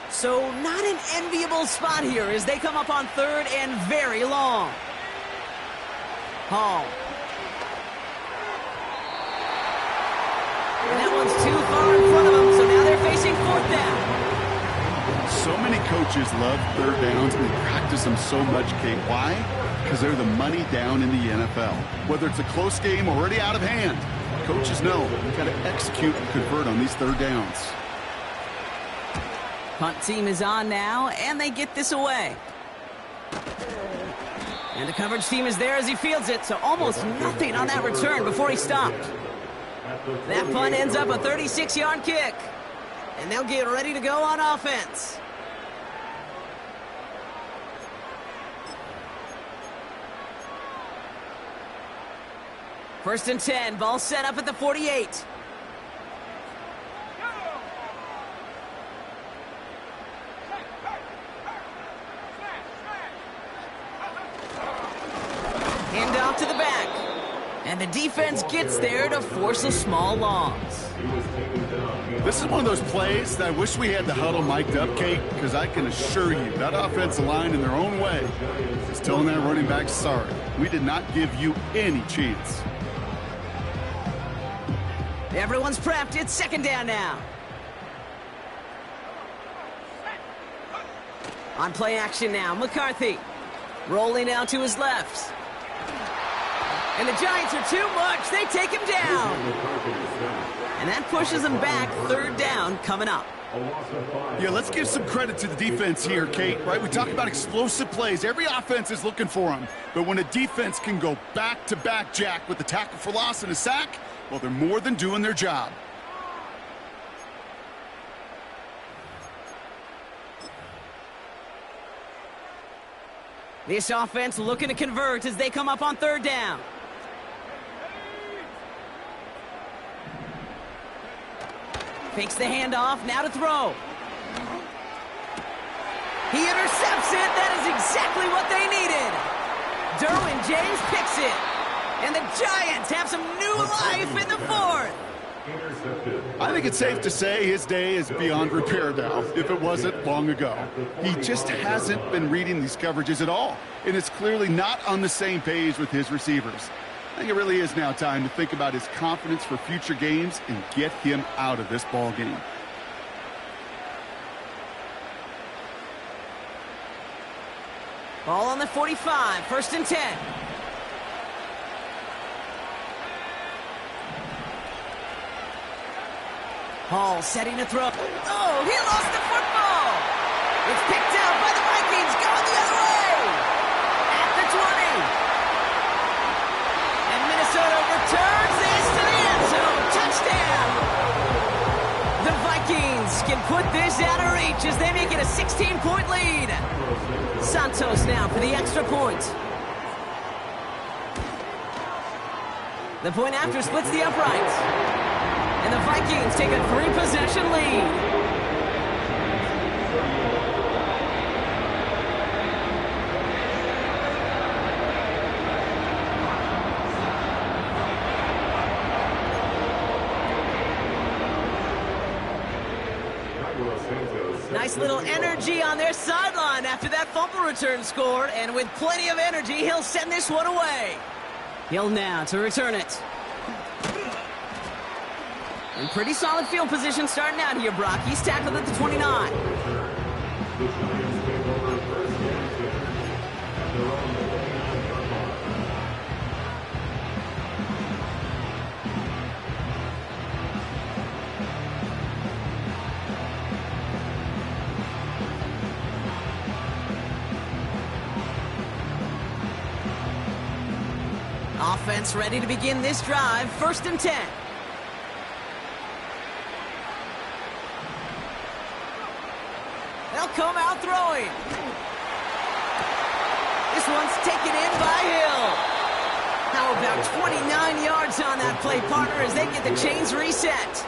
So not an enviable spot here as they come up on 3rd and very long. Hall. downs too far in front of them, so now they're facing fourth down. So many coaches love third downs and they practice them so much, Kate. Why? Because they're the money down in the NFL. Whether it's a close game or already out of hand, coaches know you've got to execute and convert on these third downs. Punt team is on now, and they get this away. And the coverage team is there as he fields it, so almost nothing on that return before he stopped. That punt ends up a 36-yard kick. And they'll get ready to go on offense. First and 10, ball set up at the 48. Hand off to the back. And the defense gets there to force a small loss. This is one of those plays that I wish we had the huddle mic'd up, Kate, because I can assure you that offensive line in their own way is telling that running back, sorry, we did not give you any chance. Everyone's prepped. It's second down now. On play action now, McCarthy rolling out to his left. And the Giants are too much. They take him down. And that pushes them back. Third down coming up. Yeah, let's give some credit to the defense here, Kate, right? We talk about explosive plays. Every offense is looking for them. But when a defense can go back-to-back, Jack, with the tackle for loss and a sack, well, they're more than doing their job. This offense looking to convert as they come up on third down. Fakes the handoff, now to throw. He intercepts it. That is exactly what they needed. Derwin James picks it. And the Giants have some new life in the fourth. I think it's safe to say his day is beyond repair now, if it wasn't long ago. He just hasn't been reading these coverages at all, and it's clearly not on the same page with his receivers. I think it really is now time to think about his confidence for future games and get him out of this ball game. Ball on the 45, first and 10. Hall setting a throw. Oh, he lost the football. It's picked out by the Vikings, going the other way. At the 20. And Minnesota returns this to the end zone. Touchdown. The Vikings can put this out of reach as they make it a 16-point lead. Santos now for the extra point. The point after splits the uprights. And the Vikings take a 3-possession lead. Nice little energy on their sideline after that fumble return scored. And with plenty of energy, he'll send this one away. Hill now to return it. And pretty solid field position starting out here, Brock. He's tackled at the 29. Offense ready to begin this drive. First and 10. They'll come out throwing. This one's taken in by Hill. How about 29 yards on that play, partner, as they get the chains reset.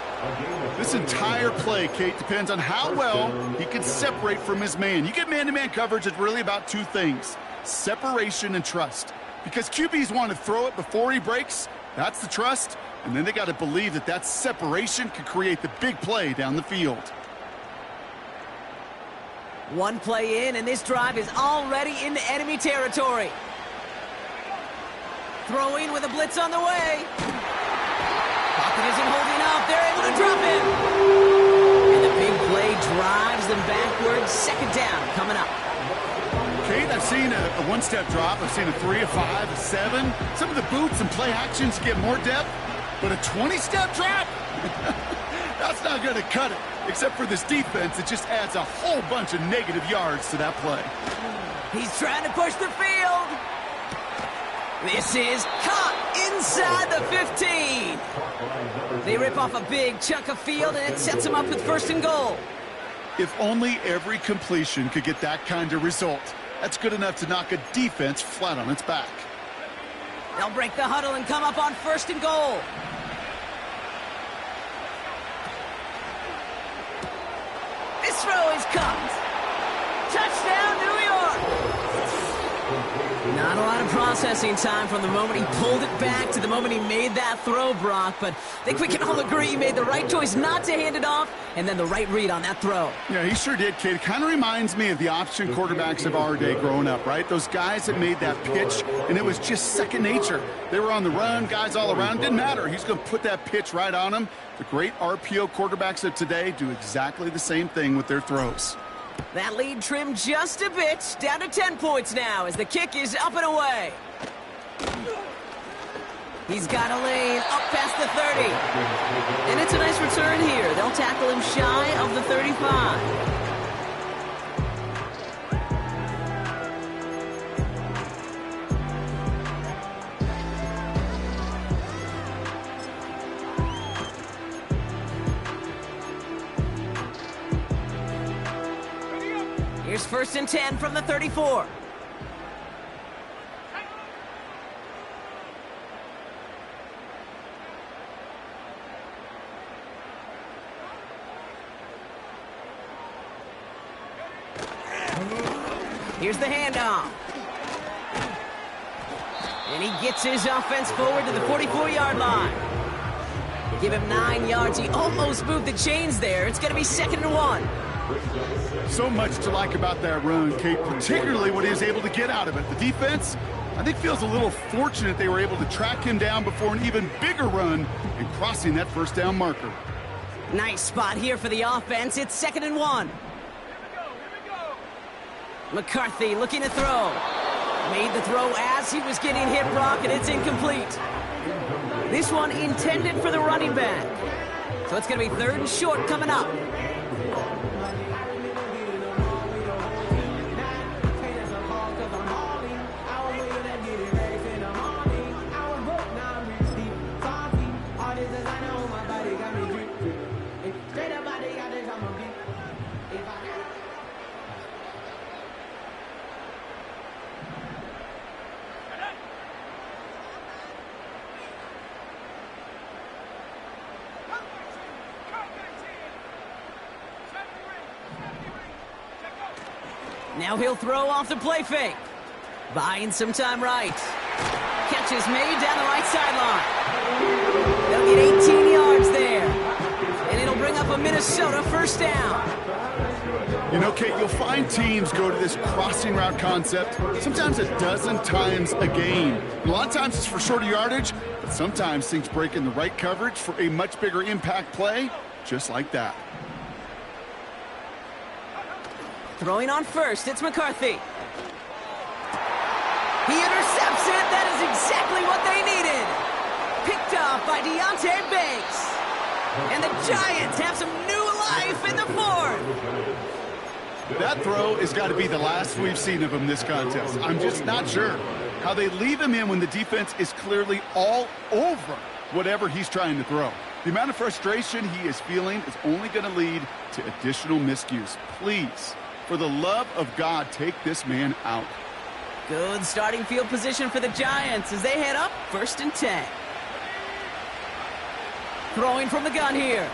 This entire play, Kate, depends on how well he can separate from his man. You get man-to-man coverage, it's really about two things: separation and trust. Because QBs want to throw it before he breaks, that's the trust, and then they got to believe that that separation could create the big play down the field. One play in, and this drive is already into enemy territory. Throwing with a blitz on the way. pocket isn't holding up. They're able to drop him. And the big play drives them backwards. Second down coming up. Kate, I've seen a one-step drop. I've seen a 3, a 5, a 7. Some of the boots and play actions get more depth, but a 20-step drop? That's not going to cut it. Except for this defense, it just adds a whole bunch of negative yards to that play. He's trying to push the field. This is caught inside the 15. They rip off a big chunk of field, and it sets him up with 1st and goal. If only every completion could get that kind of result. That's good enough to knock a defense flat on its back. They'll break the huddle and come up on 1st and goal. This throw is caught. Touchdown, New York. Not a lot of processing time from the moment he pulled it back to the moment he made that throw, Brock. But I think we can all agree he made the right choice not to hand it off, and then the right read on that throw. Yeah, he sure did, kid. It kind of reminds me of the option quarterbacks of our day growing up, right? Those guys that made that pitch, and it was just second nature. They were on the run, guys all around. Didn't matter. He's going to put that pitch right on them. The great RPO quarterbacks of today do exactly the same thing with their throws. That lead trimmed just a bit, down to 10 points now as the kick is up and away. He's got a lane up past the 30. And it's a nice return here. They'll tackle him shy of the 35. Here's 1st and 10 from the 34. Here's the handoff. And he gets his offense forward to the 44-yard line. Give him 9 yards. He almost moved the chains there. It's going to be 2nd and 1. So much to like about that run, Kate, particularly what he was able to get out of it. The defense, I think, feels a little fortunate they were able to track him down before an even bigger run and crossing that 1st down marker. Nice spot here for the offense. It's 2nd and 1. McCarthy looking to throw. Made the throw as he was getting hit, Brock, and it's incomplete. This one intended for the running back. So it's going to be 3rd and short coming up. Now he'll throw off the play fake. Buying some time right. Catch is made down the right sideline. They'll get 18 yards there. And it'll bring up a Minnesota 1st down. You know, Kate, you'll find teams go to this crossing route concept sometimes a dozen times a game. A lot of times it's for shorter yardage, but sometimes things break in the right coverage for a much bigger impact play, just like that. Throwing on 1st, it's McCarthy. He intercepts it. That is exactly what they needed. Picked off by Deonte Banks. And the Giants have some new life in the 4th. That throw has got to be the last we've seen of him this contest. I'm just not sure how they leave him in when the defense is clearly all over whatever he's trying to throw. The amount of frustration he is feeling is only going to lead to additional miscues. Please, for the love of God, take this man out. Good starting field position for the Giants as they head up 1st and 10. Throwing from the gun here.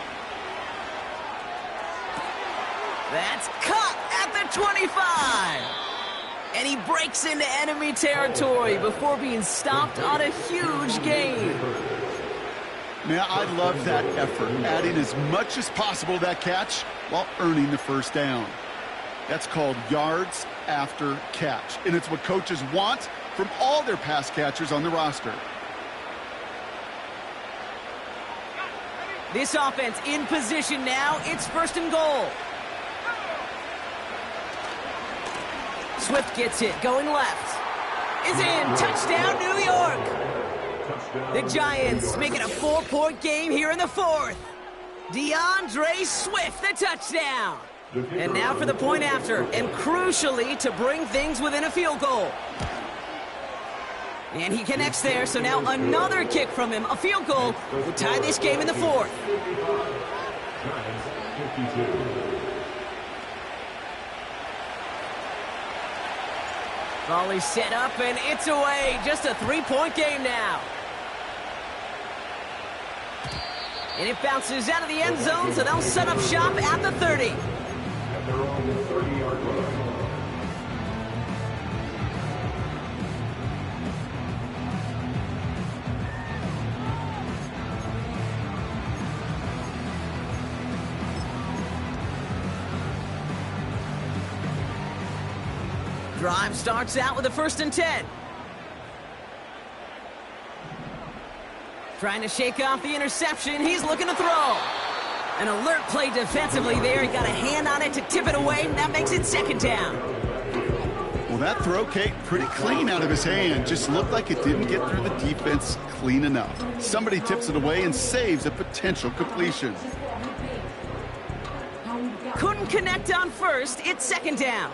That's cut at the 25. And he breaks into enemy territory before being stopped on a huge gain. Man, I love that effort, adding as much as possible to that catch while earning the 1st down. That's called yards after catch, and it's what coaches want from all their pass catchers on the roster. This offense in position now. It's first and goal. Swift gets it, going left. Is in. Touchdown, New York. The Giants make it a 4-point game here in the fourth. DeAndre Swift, the touchdown. And now for the point after, and crucially to bring things within a field goal. And he connects there, so now another kick from him, a field goal, will tie this game in the fourth. Volley set up, and it's away. Just a 3-point game now. And it bounces out of the end zone, so they'll set up shop at the 30. And they're on the 30-yard line. Drive starts out with a 1st and 10. Trying to shake off the interception. He's looking to throw. An alert play defensively there. He got a hand on it to tip it away, and that makes it 2nd down. Well, that throw, Kate, pretty clean out of his hand. Just looked like it didn't get through the defense clean enough. Somebody tips it away and saves a potential completion. Couldn't connect on first. It's 2nd down.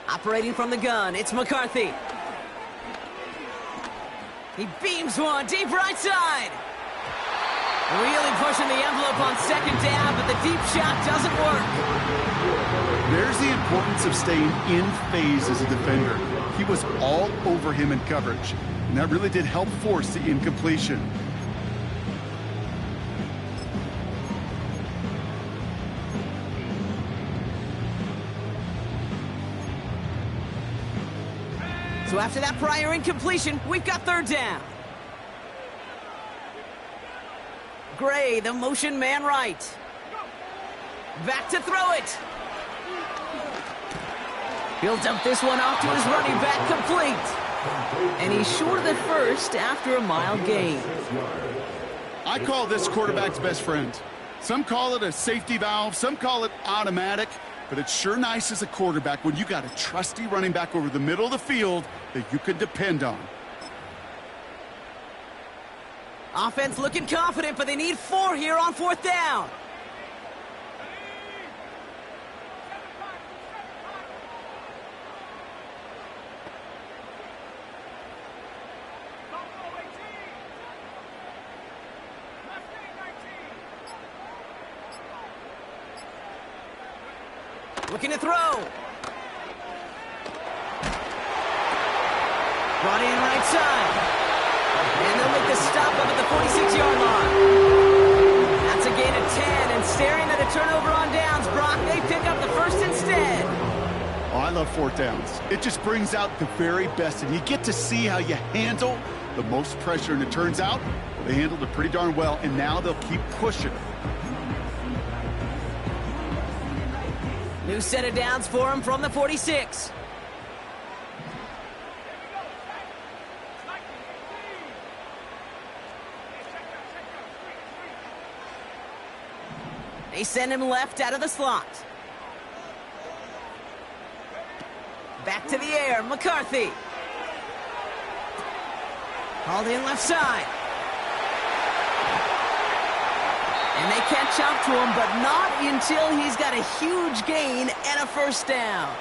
Operating from the gun, it's McCarthy. He beams one deep right side. Really pushing the envelope on 2nd down, but the deep shot doesn't work. There's the importance of staying in phase as a defender. He was all over him in coverage, and that really did help force the incompletion. So after that prior incompletion, we've got 3rd down. Gray, the motion man right. Back to throw it. He'll dump this one off to his running back, complete. And he's short of the first after a mile gain. I call this quarterback's best friend. Some call it a safety valve, some call it automatic. But it's sure nice as a quarterback when you got a trusty running back over the middle of the field that you can depend on. Offense looking confident, but they need 4 here on 4th down. Looking to throw. Brought in right side. And they'll make the stop up at the 46-yard line. That's a gain of 10, and staring at a turnover on downs, Brock, they pick up the first instead. Oh, I love 4th downs. It just brings out the very best, and you get to see how you handle the most pressure, and it turns out they handled it pretty darn well, and now they'll keep pushing. New set of downs for him from the 46. They send him left out of the slot. Back to the air, McCarthy. Called in left side. And they catch up to him, but not until he's got a huge gain and a 1st down.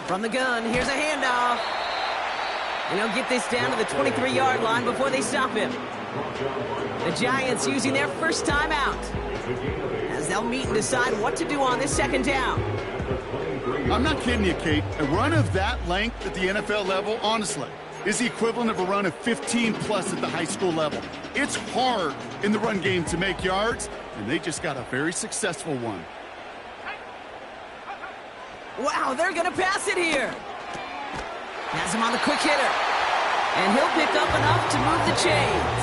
From the gun, here's a handoff. And he'll get this down to the 23-yard line before they stop him. The Giants using their first timeout, as they'll meet and decide what to do on this 2nd down. I'm not kidding you, Kate. A run of that length at the NFL level, honestly, is the equivalent of a run of 15-plus at the high school level. It's hard in the run game to make yards, and they just got a very successful one. Wow, they're going to pass it here. Has him on the quick hitter. And he'll pick up enough to move the chains.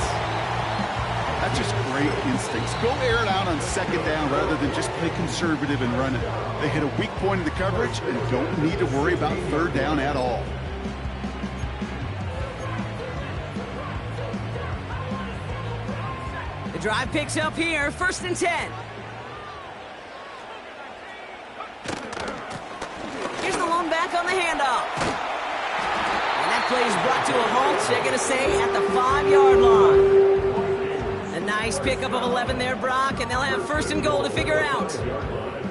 That's just great instincts. Go air it out on second down rather than just play conservative and run it. They hit a weak point in the coverage and don't need to worry about third down at all. The drive picks up here, 1st and 10. Here's the lone back on the handoff. And that play is brought to a halt, they're going to say, at the 5-yard line. A nice pickup of 11 there, Brock, and they'll have 1st and goal to figure out.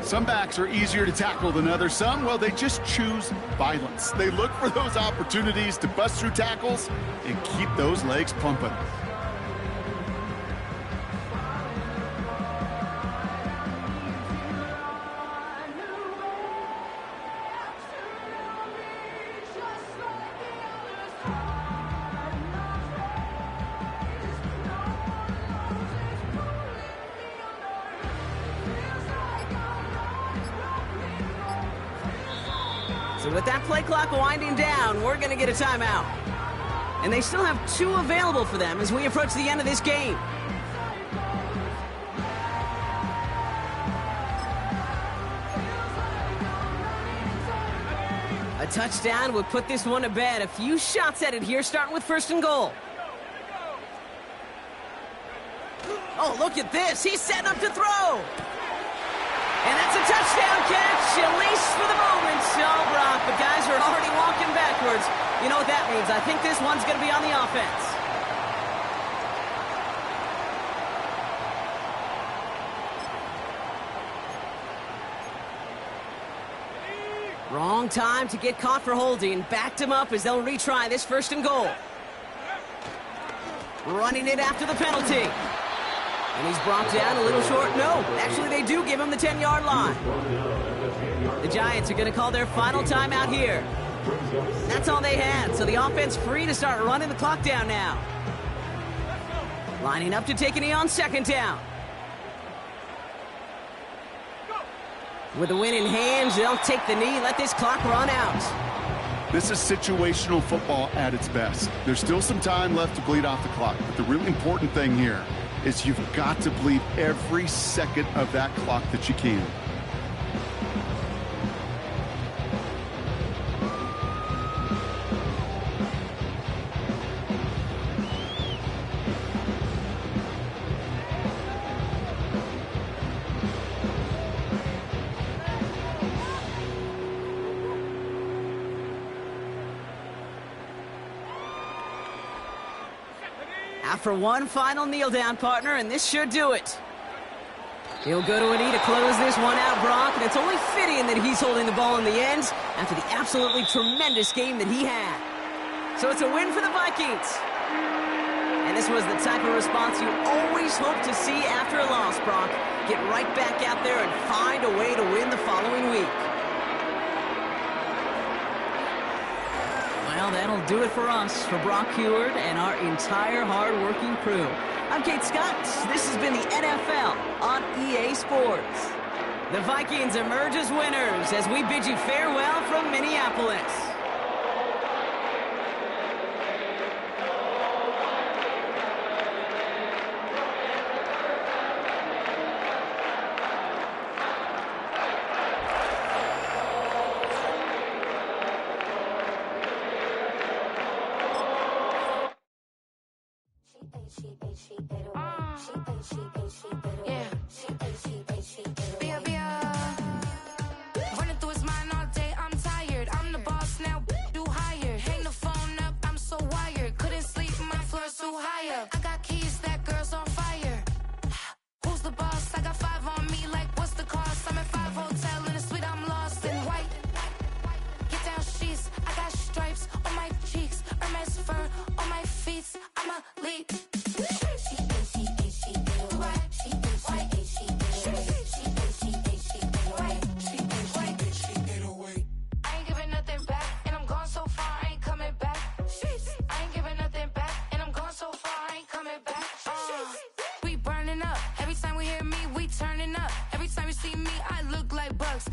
Some backs are easier to tackle than others. Some, well, they just choose violence. They look for those opportunities to bust through tackles and keep those legs pumping. So with that play clock winding down, we're going to get a timeout. And they still have 2 available for them as we approach the end of this game. A touchdown would put this one to bed. A few shots at it here, starting with 1st and goal. Oh, look at this. He's setting up to throw. And that's a touchdown catch, at least for the moment. Oh, Brock, but guys are already walking backwards. You know what that means. I think this one's going to be on the offense. Wrong time to get caught for holding. Backed him up as they'll retry this 1st and goal. Running it after the penalty. And he's brought down a little short. No, actually they do give him the 10-yard line. The Giants are going to call their final timeout here. That's all they had, so the offense free to start running the clock down now. Lining up to take a knee on 2nd down. With the win in hand, they'll take the knee, let this clock run out. This is situational football at its best. There's still some time left to bleed off the clock, but the really important thing here is you've got to bleed every second of that clock that you can. After one final kneel down, partner, and this should do it. He'll go to a knee to close this one out, Brock, and it's only fitting that he's holding the ball in the end after the absolutely tremendous game that he had. So it's a win for the Vikings. And this was the type of response you always hope to see after a loss, Brock. Get right back out there and find a way to win the following week. Well, that'll do it for us, for Brock Huard and our entire hard-working crew. I'm Kate Scott. This has been the NFL on EA Sports. The Vikings emerge as winners as we bid you farewell from Minneapolis. Fur on my feet, I'm a leap. we turning up. Every time you see me, I look like Bugs.